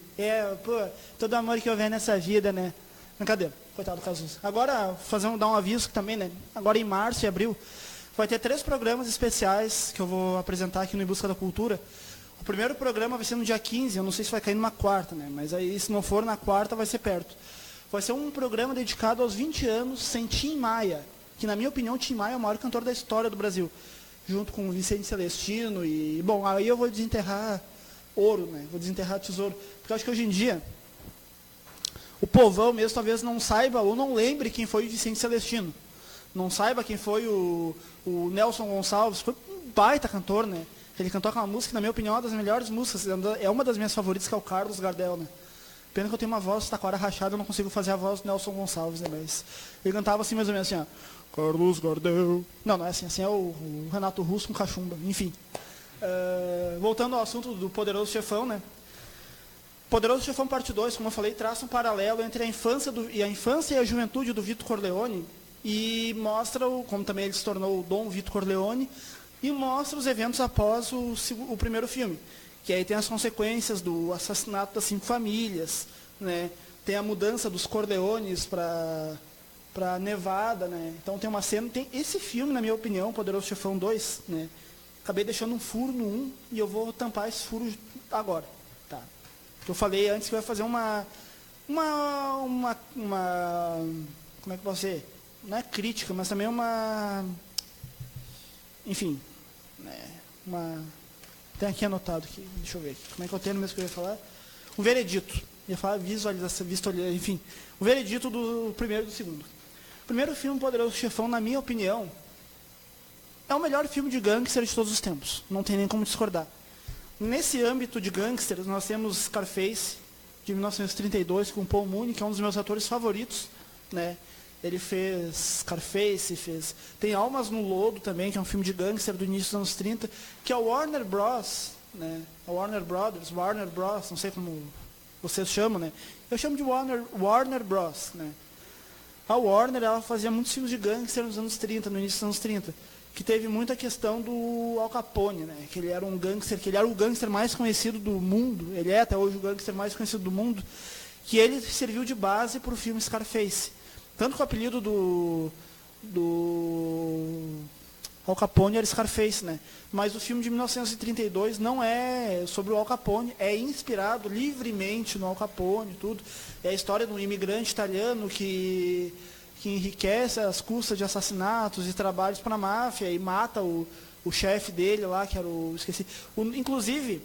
Todo amor que eu vejo nessa vida, né? Brincadeira, coitado do Cazuza. Agora, dar um aviso também, né? Agora em março e abril, vai ter 3 programas especiais que eu vou apresentar aqui no Em Busca da Cultura. O primeiro programa vai ser no dia 15, eu não sei se vai cair numa quarta, né? Mas aí, se não for na quarta, vai ser perto. Vai ser um programa dedicado aos 20 anos sem Tim Maia, que, na minha opinião, Tim Maia é o maior cantor da história do Brasil, junto com o Vicente Celestino. E, bom, aí eu vou desenterrar ouro, né? Vou desenterrar tesouro. Porque eu acho que hoje em dia, o povão mesmo talvez não saiba ou não lembre quem foi o Vicente Celestino. Não saiba quem foi o Nelson Gonçalves. Foi um baita cantor, né? Ele cantou aquela música, na minha opinião, é uma das melhores músicas. É uma das minhas favoritas, que é o Carlos Gardel, né? Pena que eu tenho uma voz taquara rachada, eu não consigo fazer a voz do Nelson Gonçalves, né? Mas ele cantava assim, mais ou menos assim, ó. Carlos Gardel. Não é assim. Assim é o Renato Russo com cachumba. Enfim. Voltando ao assunto do Poderoso Chefão, né? Poderoso Chefão Parte 2, como eu falei, traça um paralelo entre a infância e a juventude do Vito Corleone e mostra, como também ele se tornou o Dom Vito Corleone, e mostra os eventos após o primeiro filme. Que aí tem as consequências do assassinato das 5 famílias, né? Tem a mudança dos Corleones para Nevada, né? Então tem uma cena, tem esse filme, na minha opinião, Poderoso Chefão 2, né? Acabei deixando um furo no 1 e eu vou tampar esse furo agora, tá? Porque eu falei antes que eu ia fazer uma como é que posso dizer? Não é crítica, mas também enfim, né? Tem aqui anotado aqui, deixa eu ver aqui, como é que eu tenho mesmo que eu ia falar? Um veredito. Ia falar visualização, enfim. O veredito do primeiro e do segundo. O primeiro filme, Poderoso Chefão, na minha opinião, é o melhor filme de gangster de todos os tempos. Não tem nem como discordar. Nesse âmbito de gangsters, nós temos Scarface, de 1932, com Paul Mooney, que é um dos meus atores favoritos, né? Ele fez Scarface, tem Almas no Lodo também, que é um filme de gangster do início dos anos 30, que é o Warner Bros, né? A Warner Brothers, Warner Bros, não sei como vocês chamam, né? Eu chamo de Warner Bros, né? A Warner, ela fazia muitos filmes de gangster nos anos 30, no início dos anos 30, que teve muita questão do Al Capone, né? Que ele era um gangster, que ele era o gangster mais conhecido do mundo, ele é até hoje o gangster mais conhecido do mundo, que ele serviu de base para o filme Scarface. Tanto que o apelido do Al Capone era Scarface, né? Mas o filme de 1932 não é sobre o Al Capone, é inspirado livremente no Al Capone, tudo. É a história de um imigrante italiano que enriquece às custas de assassinatos e trabalhos para a máfia e mata o chefe dele lá, que era inclusive,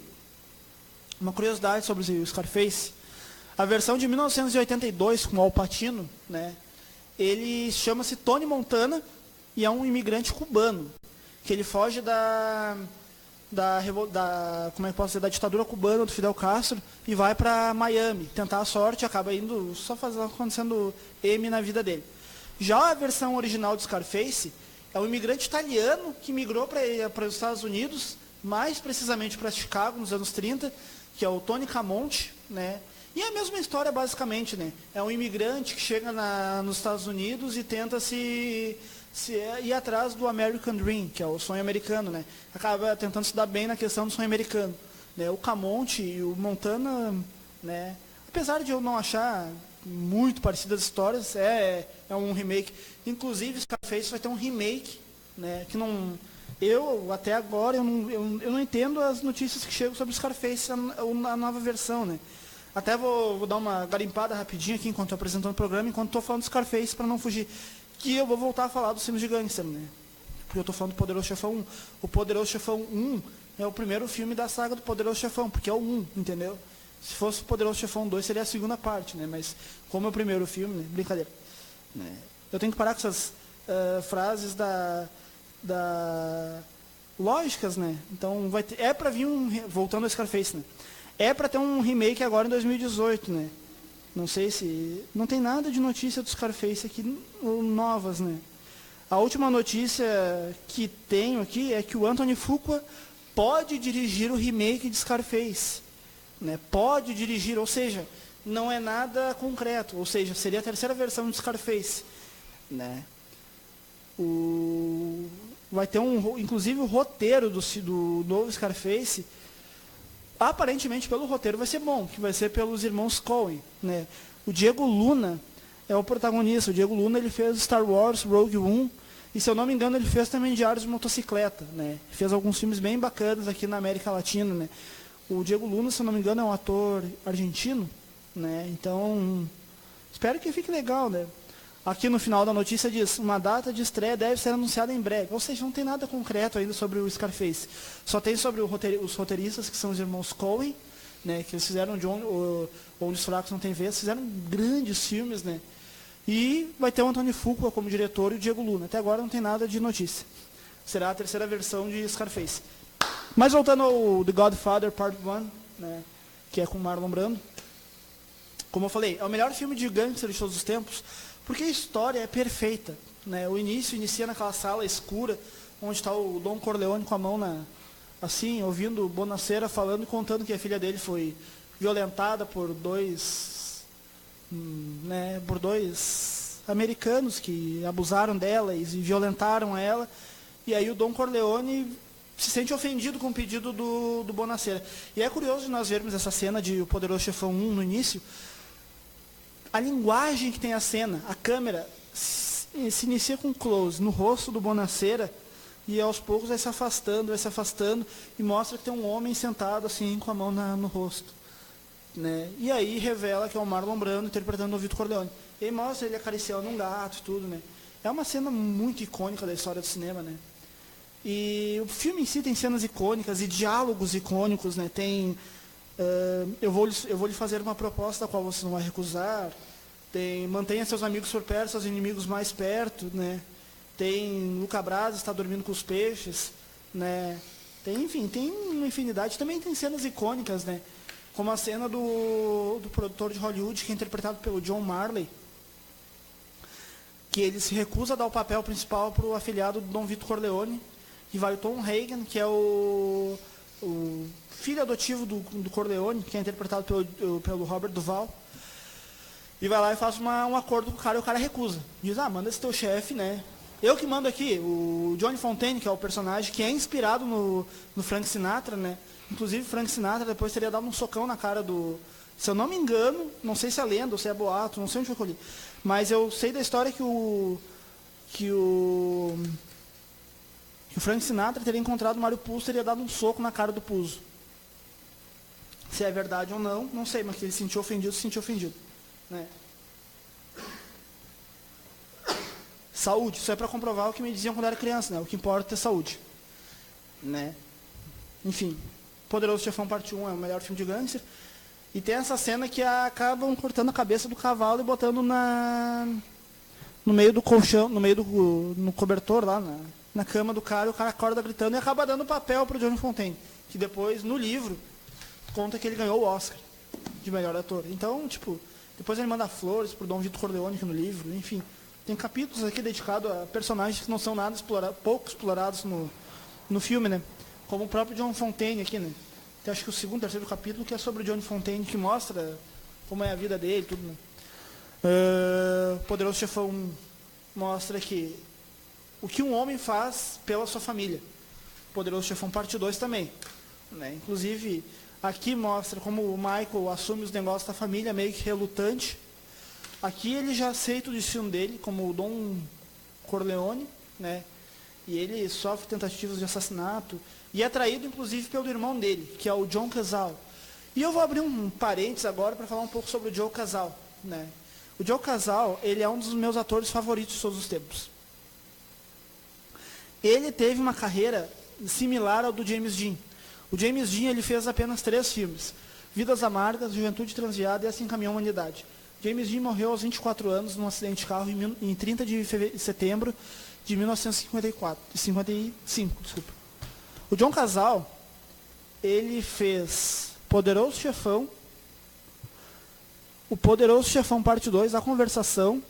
uma curiosidade sobre o Scarface, a versão de 1982 com o Al Pacino, né? Ele chama-se Tony Montana e é um imigrante cubano, que ele foge como é que posso dizer, da ditadura cubana do Fidel Castro e vai para Miami tentar a sorte, acaba indo só acontecendo M na vida dele. Já a versão original de Scarface é um imigrante italiano que migrou para os Estados Unidos, mais precisamente para Chicago nos anos 30, que é o Tony Camonte, né? E é a mesma história, basicamente, né? É um imigrante que chega nos Estados Unidos e tenta se ir atrás do American Dream, que é o sonho americano, né? Acaba tentando se dar bem na questão do sonho americano, né? O Camonte e o Montana, né? Apesar de eu não achar muito parecidas as histórias, é um remake. Inclusive, Scarface vai ter um remake, né? Que não... até agora, eu não entendo as notícias que chegam sobre Scarface, a nova versão, né? Até vou dar uma garimpada rapidinho aqui enquanto estou apresentando o programa, enquanto estou falando do Scarface, para não fugir. Que eu vou voltar a falar dos filmes de gangster, né? Porque eu estou falando do Poderoso Chefão 1. O Poderoso Chefão 1 é o primeiro filme da saga do Poderoso Chefão, porque é o 1, entendeu? Se fosse o Poderoso Chefão 2, seria a segunda parte, né? Mas como é o primeiro filme, né? Brincadeira. Né? Eu tenho que parar com essas frases lógicas, né? Então, para vir voltando ao Scarface, né? É para ter um remake agora em 2018, né? Não sei se... Não tem nada de notícia do Scarface aqui novas, né? A última notícia que tenho aqui é que o Anthony Fuqua pode dirigir o remake de Scarface, né? Pode dirigir, ou seja, não é nada concreto, ou seja, seria a terceira versão de Scarface, né? Vai ter inclusive o roteiro do novo Scarface. Aparentemente, pelo roteiro, vai ser bom, que vai ser pelos irmãos Coen, né? O Diego Luna é o protagonista. O Diego Luna, ele fez Star Wars Rogue One, E, se eu não me engano, ele fez também Diários de Motocicleta, né? Fez alguns filmes bem bacanas aqui na América Latina, né? O Diego Luna, se eu não me engano, é um ator argentino, né? Então, espero que fique legal, né? Aqui no final da notícia diz, uma data de estreia deve ser anunciada em breve. Ou seja, não tem nada concreto ainda sobre o Scarface. Só tem sobre os roteiristas, que são os irmãos Coen, né? Que eles fizeram Onde os Fracos Não Têm Vez, fizeram grandes filmes, né? E vai ter o Antônio Fuqua como diretor e o Diego Luna. Até agora não tem nada de notícia. Será a terceira versão de Scarface. Mas voltando ao The Godfather Part 1, né, que é com Marlon Brando. Como eu falei, é o melhor filme de gangster de todos os tempos, porque a história é perfeita. Né? O início inicia naquela sala escura, onde está o Don Corleone com a mão assim, ouvindo o Bonacera falando e contando que a filha dele foi violentada por dois americanos que abusaram dela e violentaram ela. E aí o Don Corleone se sente ofendido com o pedido do Bonacera. E é curioso nós vermos essa cena de O Poderoso Chefão 1 no início. A linguagem que tem a cena, a câmera se inicia com close no rosto do Bonacera e aos poucos vai se afastando e mostra que tem um homem sentado assim com a mão no rosto. Né? E aí revela que é o Marlon Brando interpretando o Vito Corleone. E aí mostra ele acariciando um gato e tudo, né? É uma cena muito icônica da história do cinema, né? E o filme em si tem cenas icônicas e diálogos icônicos, né? Tem eu vou lhe fazer uma proposta a qual você não vai recusar. Tem mantenha seus amigos por perto, seus inimigos mais perto, né? Tem Luca Brasi está dormindo com os peixes, né? Tem uma infinidade. Também tem cenas icônicas, né? Como a cena do produtor de Hollywood, que é interpretado pelo John Marley, que ele se recusa a dar o papel principal para o afilhado do Dom Vito Corleone, e vai o Tom Hagen, que é o filho adotivo do Corleone, que é interpretado pelo Robert Duvall, e vai lá e faz um acordo com o cara, e o cara recusa. Diz, manda esse teu chefe, né? Eu que mando aqui. O Johnny Fontaine, que é o personagem que é inspirado no Frank Sinatra, né? Inclusive, Frank Sinatra depois teria dado um socão na cara do... Se eu não me engano, não sei se é lenda ou se é boato, não sei onde foi que eu li. Mas eu sei da história que o Frank Sinatra teria encontrado o Mário Puzo e teria dado um soco na cara do Puzo. Se é verdade ou não, não sei, mas que ele se sentiu ofendido. Né? Saúde, isso é para comprovar o que me diziam quando eu era criança, né? O que importa é saúde. Né? Enfim, Poderoso Chefão Parte 1 é o melhor filme de gangster. E tem essa cena que acabam cortando a cabeça do cavalo e botando no meio do colchão, no cobertor lá, na cama do cara, e o cara acorda gritando e acaba dando papel para o Johnny Fontaine, que depois, no livro, conta que ele ganhou o Oscar de melhor ator. Então, depois ele manda flores pro Dom Vito Corleone no livro, enfim. Tem capítulos aqui dedicados a personagens que não são nada pouco explorados no filme, né? Como o próprio John Fontaine aqui, né? Tem acho que o segundo, terceiro capítulo que é sobre o Johnny Fontaine, que mostra como é a vida dele, tudo, né? Poderoso Chefão mostra que o que um homem faz pela sua família. Poderoso Chefão Parte 2 também. Né? Inclusive, aqui mostra como o Michael assume os negócios da família, meio que relutante. Aqui ele já aceita o destino dele, como o Dom Corleone, né? E ele sofre tentativas de assassinato, e é traído, inclusive, pelo irmão dele, que é o John Cazale. E eu vou abrir um parênteses agora para falar um pouco sobre o Joe Cazale. Né? O Joe Cazale, ele é um dos meus atores favoritos de todos os tempos. Ele teve uma carreira similar ao do James Dean. O James Dean ele fez apenas 3 filmes. Vidas Amargas, Juventude Transviada e Assim Caminhou a Humanidade. James Dean morreu aos 24 anos num acidente de carro em 30 de setembro de 1955. O John Cazale, ele fez Poderoso Chefão, o Poderoso Chefão Parte 2, A Conversação,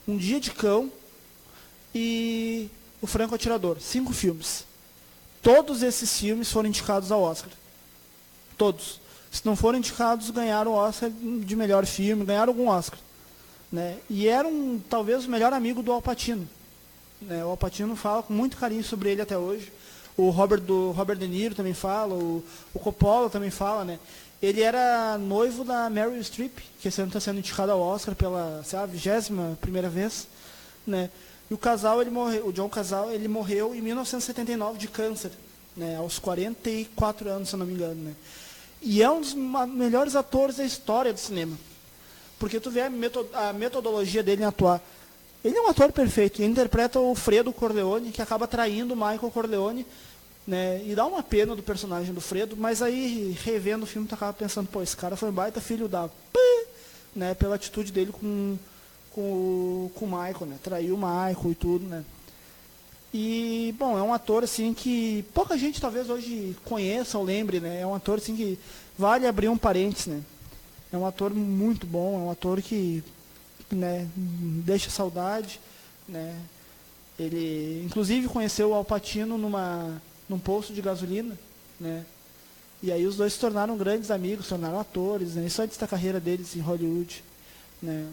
Um Dia de Cão e O Franco Atirador. 5 filmes. Todos esses filmes foram indicados ao Oscar. Todos. Se não foram indicados, ganharam o Oscar de melhor filme, ganharam algum Oscar. Né? E era talvez o melhor amigo do Al Pacino. Né? O Al Pacino fala com muito carinho sobre ele até hoje. O Robert De Niro também fala, o Coppola também fala, né? Ele era noivo da Meryl Streep, que esse ano está sendo indicado ao Oscar pela 21ª vez, né? E o casal, o John Cazale, ele morreu em 1979 de câncer, né, aos 44 anos, se eu não me engano, né. E é um dos melhores atores da história do cinema. Porque tu vê a metodologia dele em atuar. Ele é um ator perfeito. Ele interpreta o Fredo Corleone, que acaba traindo o Michael Corleone, né, e dá uma pena do personagem do Fredo, mas aí, revendo o filme, tu acaba pensando, pô, esse cara foi um baita filho da né, pela atitude dele com o Michael, né, traiu o Michael e tudo, né. E, bom, é um ator, assim, que pouca gente talvez hoje conheça ou lembre, né, é um ator, assim, que vale abrir um parênteses, né. É um ator muito bom, é um ator que, né, deixa saudade, né. Ele, inclusive, conheceu o Al Pacino num posto de gasolina, né? E aí os dois se tornaram grandes amigos, se tornaram atores, né? Isso antes da carreira deles em Hollywood, né?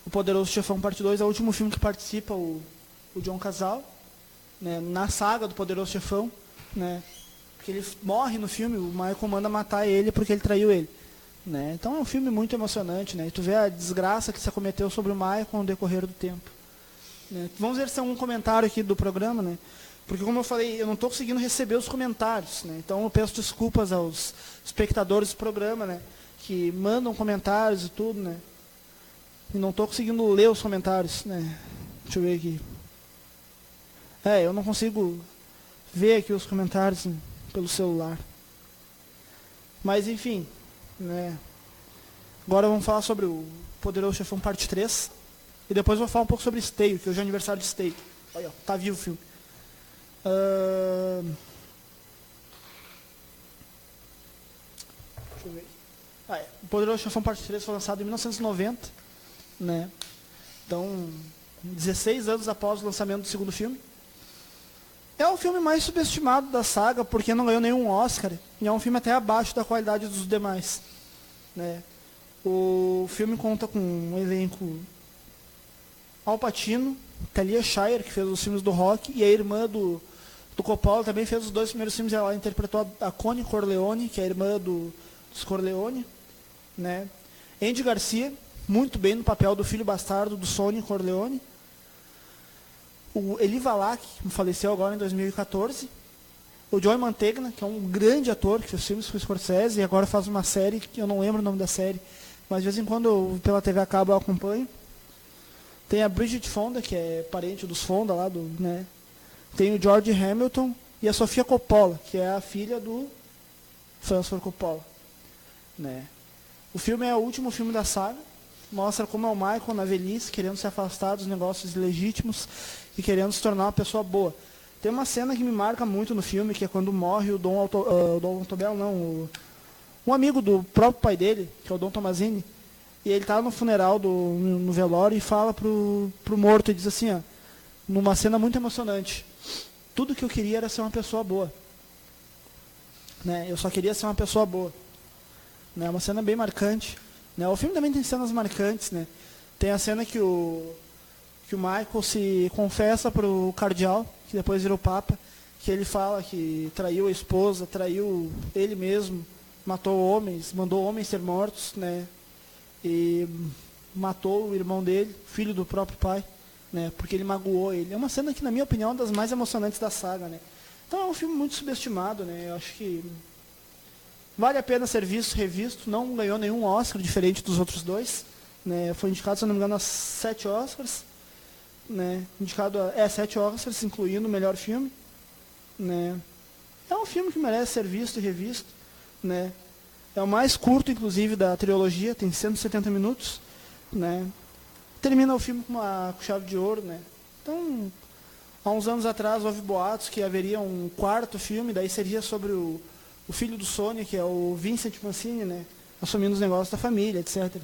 O Poderoso Chefão Parte 2 é o último filme que participa o John Cazale, né? Na saga do Poderoso Chefão, né? Porque ele morre no filme, o Michael manda matar ele porque ele traiu ele, né? Então é um filme muito emocionante, né? E tu vê a desgraça que se acometeu sobre o Michael no decorrer do tempo, né? Vamos ver se tem um comentário aqui do programa, né? Porque, como eu falei, eu não estou conseguindo receber os comentários, né? Então eu peço desculpas aos espectadores do programa, né, que mandam comentários e tudo, né? E não estou conseguindo ler os comentários, né? Deixa eu ver aqui. Eu não consigo ver aqui os comentários, né, pelo celular. Mas, enfim, né? Agora vamos falar sobre o Poderoso Chefão Parte 3. E depois eu vou falar um pouco sobre Esteio, que hoje é aniversário de Esteio. Olha, ó, tá vivo o filme. Deixa eu ver. O Poderoso Chefão Parte 3 foi lançado em 1990, né? Então, 16 anos após o lançamento do segundo filme. É o filme mais subestimado da saga, porque não ganhou nenhum Oscar, e é um filme até abaixo da qualidade dos demais, né? O filme conta com um elenco: Al Pacino, Talia Shire, que fez os filmes do Rock, e a irmã do Coppola também fez os 2 primeiros filmes. Ela interpretou a Connie Corleone, que é a irmã dos Corleone, né? Andy Garcia, muito bem no papel do filho bastardo do Sonny Corleone. O Eli Wallach, que faleceu agora em 2014. O Joey Mantegna, que é um grande ator, que fez filmes com o Scorsese e agora faz uma série, que eu não lembro o nome da série, mas de vez em quando pela TV a cabo eu acompanho. Tem a Bridget Fonda, que é parente dos Fonda lá, né? Tem o George Hamilton e a Sofia Coppola, que é a filha do Francis Ford Coppola, né? O filme é o último filme da saga, mostra como é o Michael na velhice, querendo se afastar dos negócios ilegítimos e querendo se tornar uma pessoa boa. Tem uma cena que me marca muito no filme, que é quando morre o Dom Altobello, um amigo do próprio pai dele, que é o Dom Tommasini, e ele está no funeral, no velório, e fala pro morto, e diz assim, ó, numa cena muito emocionante: tudo que eu queria era ser uma pessoa boa, né? Eu só queria ser uma pessoa boa, né? Uma cena bem marcante, né? O filme também tem cenas marcantes, né? Tem a cena que o Michael se confessa pro cardeal, que depois virou papa, que ele fala que traiu a esposa, traiu ele mesmo, matou homens, mandou homens ser mortos, né? E matou o irmão dele, filho do próprio pai, né? Porque ele magoou ele. É uma cena que, na minha opinião, é uma das mais emocionantes da saga, né? Então é um filme muito subestimado, né? Eu acho que vale a pena ser visto, revisto. Não ganhou nenhum Oscar, diferente dos outros 2, né? Foi indicado, se não me engano, a 7 Oscars, né? Indicado a 7 Oscars, incluindo o melhor filme, né? É um filme que merece ser visto e revisto, né? É o mais curto, inclusive, da trilogia, tem 170 minutos, né? Termina o filme com chave de ouro, né? Então, há uns anos atrás houve boatos que haveria um 4º filme, daí seria sobre o filho do Sonny, que é o Vincent Mancini, né? Assumindo os negócios da família, etc.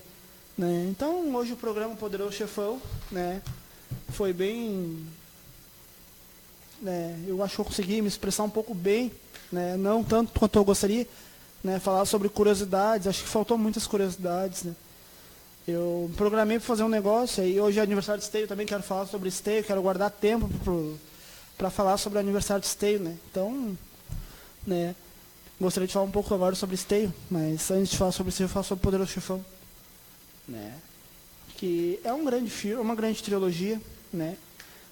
Né? Então, hoje o programa Poderoso Chefão, né? Foi bem... né? Eu acho que eu consegui me expressar um pouco bem, né? Não tanto quanto eu gostaria, né? Falar sobre curiosidades, acho que faltou muitas curiosidades, né? Eu programei para fazer um negócio, e hoje é aniversário de Esteio, também quero falar sobre Esteio, quero guardar tempo para falar sobre o aniversário de Esteio, né? Então, né, gostaria de falar um pouco agora sobre Esteio, mas antes de falar sobre Esteio, eu falo sobre o Poderoso Chefão, né? que é um grande filme, uma grande trilogia, né?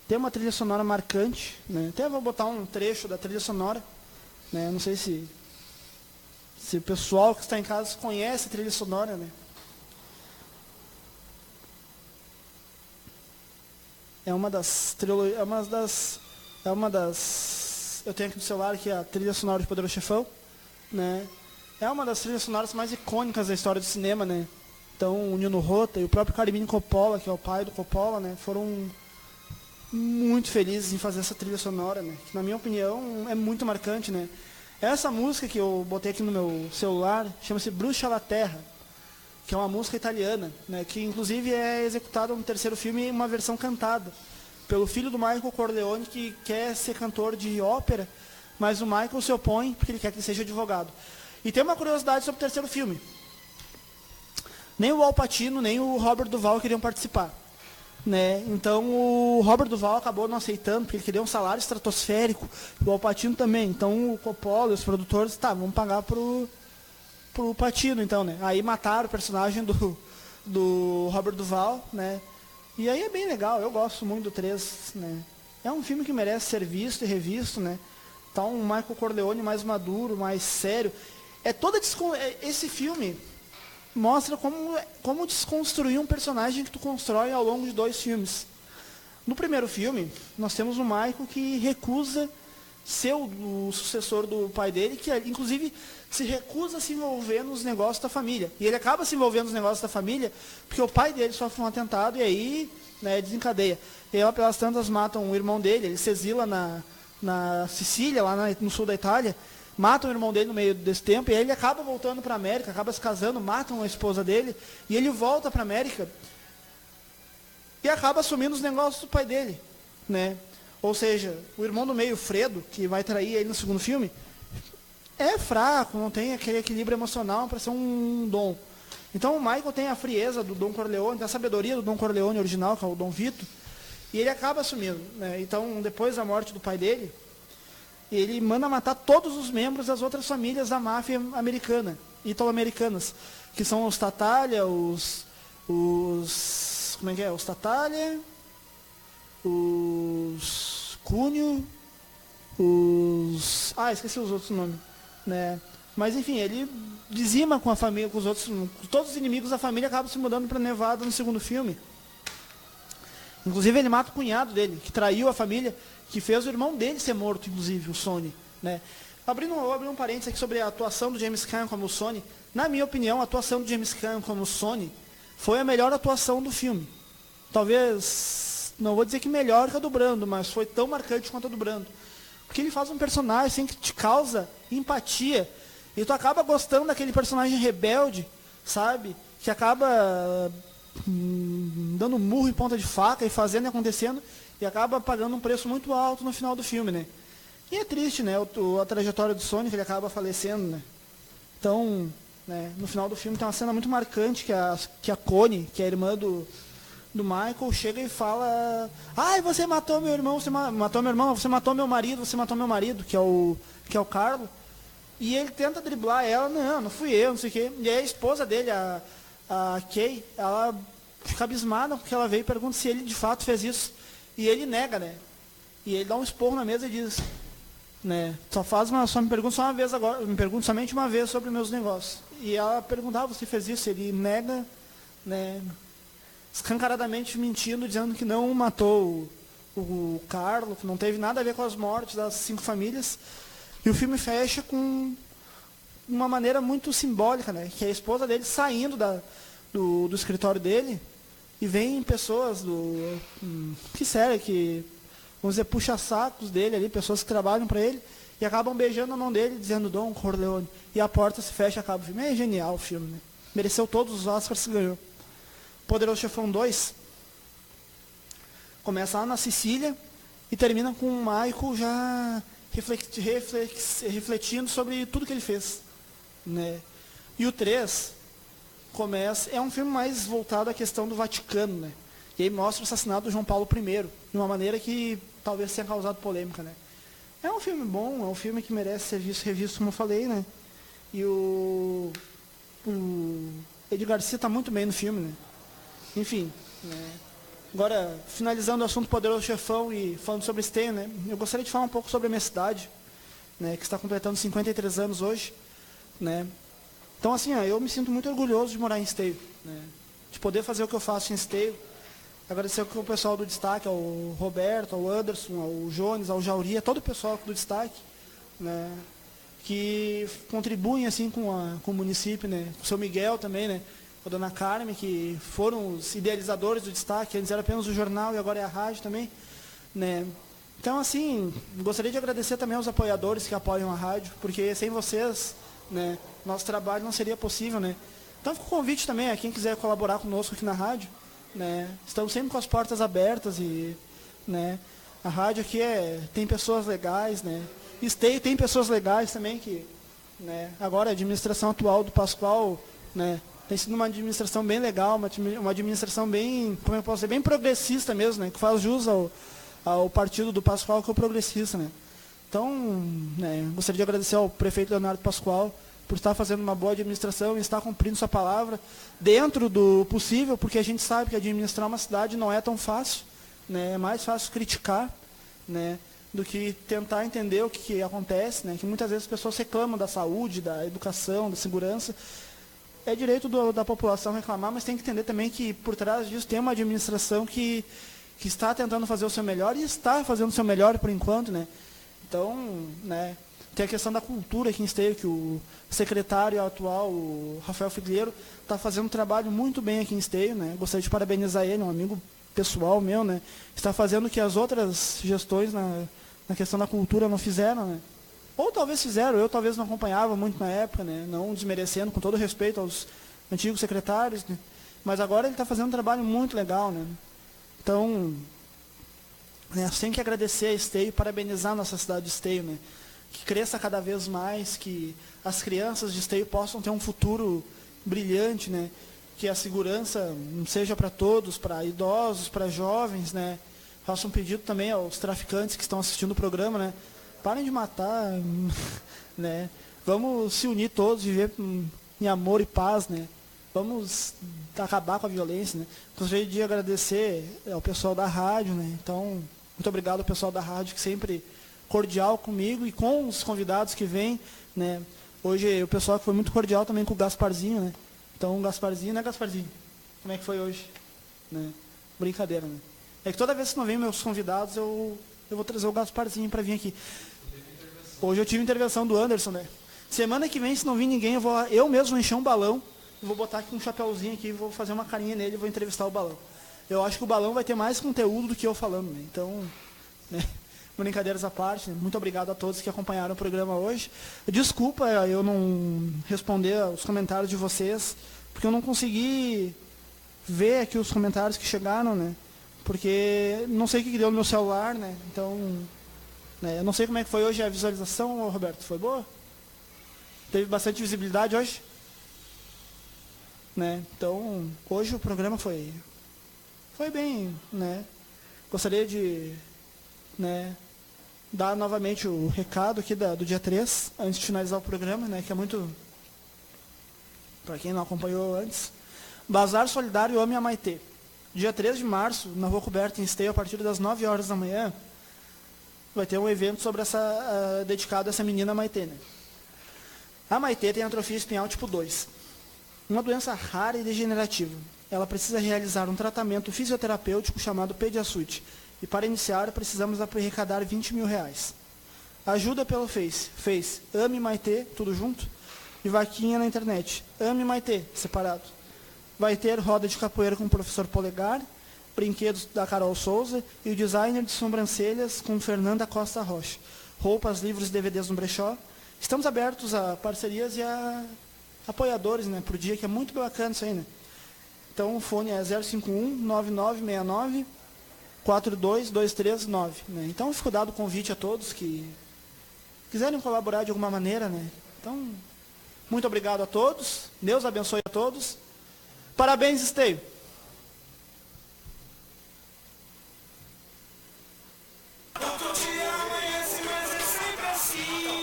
Tem uma trilha sonora marcante, né? Até vou botar um trecho da trilha sonora, né? Não sei se o pessoal que está em casa conhece a trilha sonora, né? É uma das eu tenho aqui no celular aqui a trilha sonora de Poderoso Chefão, né? É uma das trilhas sonoras mais icônicas da história do cinema, né? Então, o Nino Rota e o próprio Carmine Coppola, que é o pai do Coppola, né, foram muito felizes em fazer essa trilha sonora, né? Que, na minha opinião, é muito marcante, né? Essa música que eu botei aqui no meu celular chama-se Bruxa la Terra, que é uma música italiana, né? Que inclusive é executada no terceiro filme em uma versão cantada pelo filho do Michael Corleone, que quer ser cantor de ópera, mas o Michael se opõe porque ele quer que ele seja advogado. E tem uma curiosidade sobre o terceiro filme. Nem o Al Pacino, nem o Robert Duvall queriam participar, né? Então o Robert Duvall acabou não aceitando, porque ele queria um salário estratosférico, o Al Pacino também. Então o Coppola e os produtores, vamos pagar pro Pacino, então, né? Aí mataram o personagem do Robert Duvall, né? E aí é bem legal, eu gosto muito do 3, né? É um filme que merece ser visto e revisto, né? Tá um Michael Corleone mais maduro, mais sério. Esse filme mostra como desconstruir um personagem que tu constrói ao longo de 2 filmes. No primeiro filme, nós temos o Michael que recusa ser o sucessor do pai dele, que inclusive se recusa a se envolver nos negócios da família. E ele acaba se envolvendo nos negócios da família porque o pai dele sofre um atentado e aí, né, desencadeia. E aí, pelas tantas, matam o irmão dele, ele se exila na Sicília, lá no sul da Itália, matam o irmão dele no meio desse tempo, e aí ele acaba voltando para a América, acaba se casando, matam a esposa dele, e ele volta para a América e acaba assumindo os negócios do pai dele, né? Ou seja, o irmão do meio, Fredo, que vai trair ele no segundo filme, é fraco, não tem aquele equilíbrio emocional para ser um Dom. Então o Michael tem a frieza do Dom Corleone, tem a sabedoria do Dom Corleone original, que é o Dom Vito, e ele acaba assumindo, né? Então, depois da morte do pai dele, ele manda matar todos os membros das outras famílias da máfia americana, italo-americanas, que são os Tattaglia, como é que é? Os Tattaglia, os Cuneo, esqueci os outros nomes, né? Mas enfim, ele dizima com a família, com os outros, todos os inimigos da família acabam se mudando para Nevada no segundo filme. Inclusive ele mata o cunhado dele, que traiu a família, que fez o irmão dele ser morto, inclusive, o Sonny, né? Vou abrir um parênteses aqui sobre a atuação do James Caan como o Sonny. Na minha opinião, a atuação do James Caan como o Sonny foi a melhor atuação do filme. Talvez, não vou dizer que melhor que a do Brando, mas foi tão marcante quanto a do Brando. Porque ele faz um personagem assim, que te causa empatia. E tu acaba gostando daquele personagem rebelde, sabe? Que acaba dando murro em ponta de faca e fazendo e acontecendo, e acaba pagando um preço muito alto no final do filme, né? E é triste, né? A trajetória do Sonic, ele acaba falecendo, né? Então, né, no final do filme tem uma cena muito marcante que a Connie, que é a irmã do Michael, chega e fala: "Ai, você matou meu irmão, você matou meu irmão, você matou meu marido", que é o Carlo. E ele tenta driblar ela: "Não fui eu, não sei o quê". E aí a esposa dele, a Kay, ela fica abismada porque ela veio e pergunta se ele de fato fez isso. E ele nega, né? E ele dá um esporro na mesa e diz, né, só me pergunta só uma vez agora, me pergunta somente uma vez sobre meus negócios. E ela pergunta: "Você fez isso?" Ele nega, né, escancaradamente mentindo, dizendo que não matou o Carlo, que não teve nada a ver com as mortes das 5 famílias. E o filme fecha com uma maneira muito simbólica, né? Que é a esposa dele saindo do escritório dele e vem pessoas que vamos dizer, puxa-sacos dele ali, pessoas que trabalham para ele, e acabam beijando a mão dele, dizendo Dom Corleone. E a porta se fecha e acaba o filme. É genial o filme, né? Mereceu todos os Oscars que ganhou. Poderoso Chefão 2 começa lá na Sicília e termina com o Michael já refletindo sobre tudo que ele fez, né? E o 3 é um filme mais voltado à questão do Vaticano, né? E aí mostra o assassinato do João Paulo I, de uma maneira que talvez tenha causado polêmica, né? É um filme bom, é um filme que merece ser visto e revisto, como eu falei, né? E o Eddie Garcia está muito bem no filme, né? enfim, né? Agora, finalizando o assunto Poderoso Chefão e falando sobre Esteio, né? Eu gostaria de falar um pouco sobre a minha cidade, né? Que está completando 53 anos hoje, né? Então, assim, eu me sinto muito orgulhoso de morar em Esteio, né? De poder fazer o que eu faço em Esteio. Agradecer ao pessoal do Destaque, ao Roberto, ao Anderson, ao Jones, ao Jauri, a todo o pessoal do Destaque, né? Que contribuem assim com o município, né? O seu Miguel também, né? A dona Carmen, que foram os idealizadores do Destaque, antes era apenas o jornal e agora é a rádio também, né? Então, assim, gostaria de agradecer também aos apoiadores que apoiam a rádio, porque sem vocês, né, nosso trabalho não seria possível, né? Então, fica o convite também a quem quiser colaborar conosco aqui na rádio, né? Estamos sempre com as portas abertas e, né, a rádio aqui tem pessoas legais, né? Esteio tem pessoas legais também que, né, agora a administração atual do Pascoal, né, tem sido uma administração bem legal, uma administração bem, como eu posso dizer, bem progressista mesmo, né, que faz jus ao partido do Pascoal, que é o progressista, né. Então, né, gostaria de agradecer ao prefeito Leonardo Pascoal por estar fazendo uma boa administração e estar cumprindo sua palavra dentro do possível, porque a gente sabe que administrar uma cidade não é tão fácil, né, é mais fácil criticar, né, do que tentar entender o que acontece, né, que muitas vezes as pessoas reclamam da saúde, da educação, da segurança. É direito da população reclamar, mas tem que entender também que por trás disso tem uma administração que está tentando fazer o seu melhor e está fazendo o seu melhor por enquanto, né. Então, né, tem a questão da cultura aqui em Esteio, que o secretário atual, o Rafael Figueiredo, está fazendo um trabalho muito bem aqui em Esteio, né. Gostaria de parabenizar ele, um amigo pessoal meu, né. Está fazendo o que as outras gestões na questão da cultura não fizeram, né. Ou talvez fizeram, eu talvez não acompanhava muito na época, né, não desmerecendo, com todo respeito aos antigos secretários, né, mas agora ele está fazendo um trabalho muito legal, né. Então, né, tem que agradecer a Esteio e parabenizar a nossa cidade de Esteio, né, que cresça cada vez mais, que as crianças de Esteio possam ter um futuro brilhante, né, que a segurança seja para todos, para idosos, para jovens, né. Faço um pedido também aos traficantes que estão assistindo o programa, né, parem de matar, né, vamos se unir todos, viver em amor e paz, né, vamos acabar com a violência, né. Gostaria de agradecer ao pessoal da rádio, né, então, muito obrigado ao pessoal da rádio, que sempre cordial comigo e com os convidados que vêm, né, hoje o pessoal que foi muito cordial também com o Gasparzinho, né, então o Gasparzinho, né, Gasparzinho, como é que foi hoje, né, brincadeira, né, é que toda vez que não vem meus convidados, eu vou trazer o Gasparzinho para vir aqui. Hoje eu tive intervenção do Anderson, né? Semana que vem, se não vir ninguém, eu mesmo vou encher um balão, vou botar aqui um chapéuzinho aqui, vou fazer uma carinha nele e vou entrevistar o balão. Eu acho que o balão vai ter mais conteúdo do que eu falando, né? Então, né? Brincadeiras à parte, né? Muito obrigado a todos que acompanharam o programa hoje. Desculpa eu não responder aos comentários de vocês, porque eu não consegui ver aqui os comentários que chegaram, né? Porque não sei o que deu no meu celular, né? Então, né, eu não sei como é que foi hoje a visualização, Roberto. Foi boa? Teve bastante visibilidade hoje? Né? Então, hoje o programa foi bem, né? Gostaria de, né, dar novamente o recado aqui do dia 3, antes de finalizar o programa, né, que é muito, para quem não acompanhou antes, Bazar Solidário Ame a Maitê. Dia 3 de março, na Rua Coberta, em Esteio, a partir das 9 horas da manhã, vai ter um evento sobre dedicado a essa menina Maitê, né? A Maitê tem atrofia espinhal tipo 2, uma doença rara e degenerativa. Ela precisa realizar um tratamento fisioterapêutico chamado Pediasute. E para iniciar, precisamos arrecadar R$20 mil. Ajuda pelo Face Ame Maitê, tudo junto, e vaquinha na internet. Ame Maitê, separado. Vai ter roda de capoeira com o professor Polegar, brinquedos da Carol Souza e o designer de sobrancelhas com Fernanda Costa Rocha. Roupas, livros e DVDs no brechó. Estamos abertos a parcerias e a apoiadores, né, por dia, que é muito bacana isso aí, né. Então o fone é 051-9969-42239, né. Então fico dado o convite a todos que quiserem colaborar de alguma maneira, né. Então, muito obrigado a todos. Deus abençoe a todos. Parabéns, Esteio.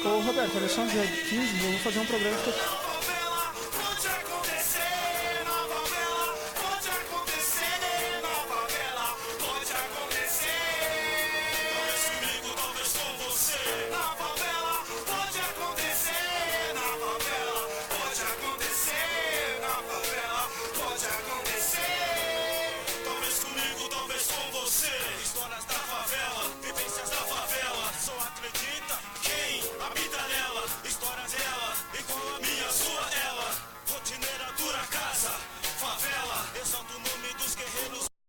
Ô, Roberto, olha só, dia 15, eu vou fazer um programa que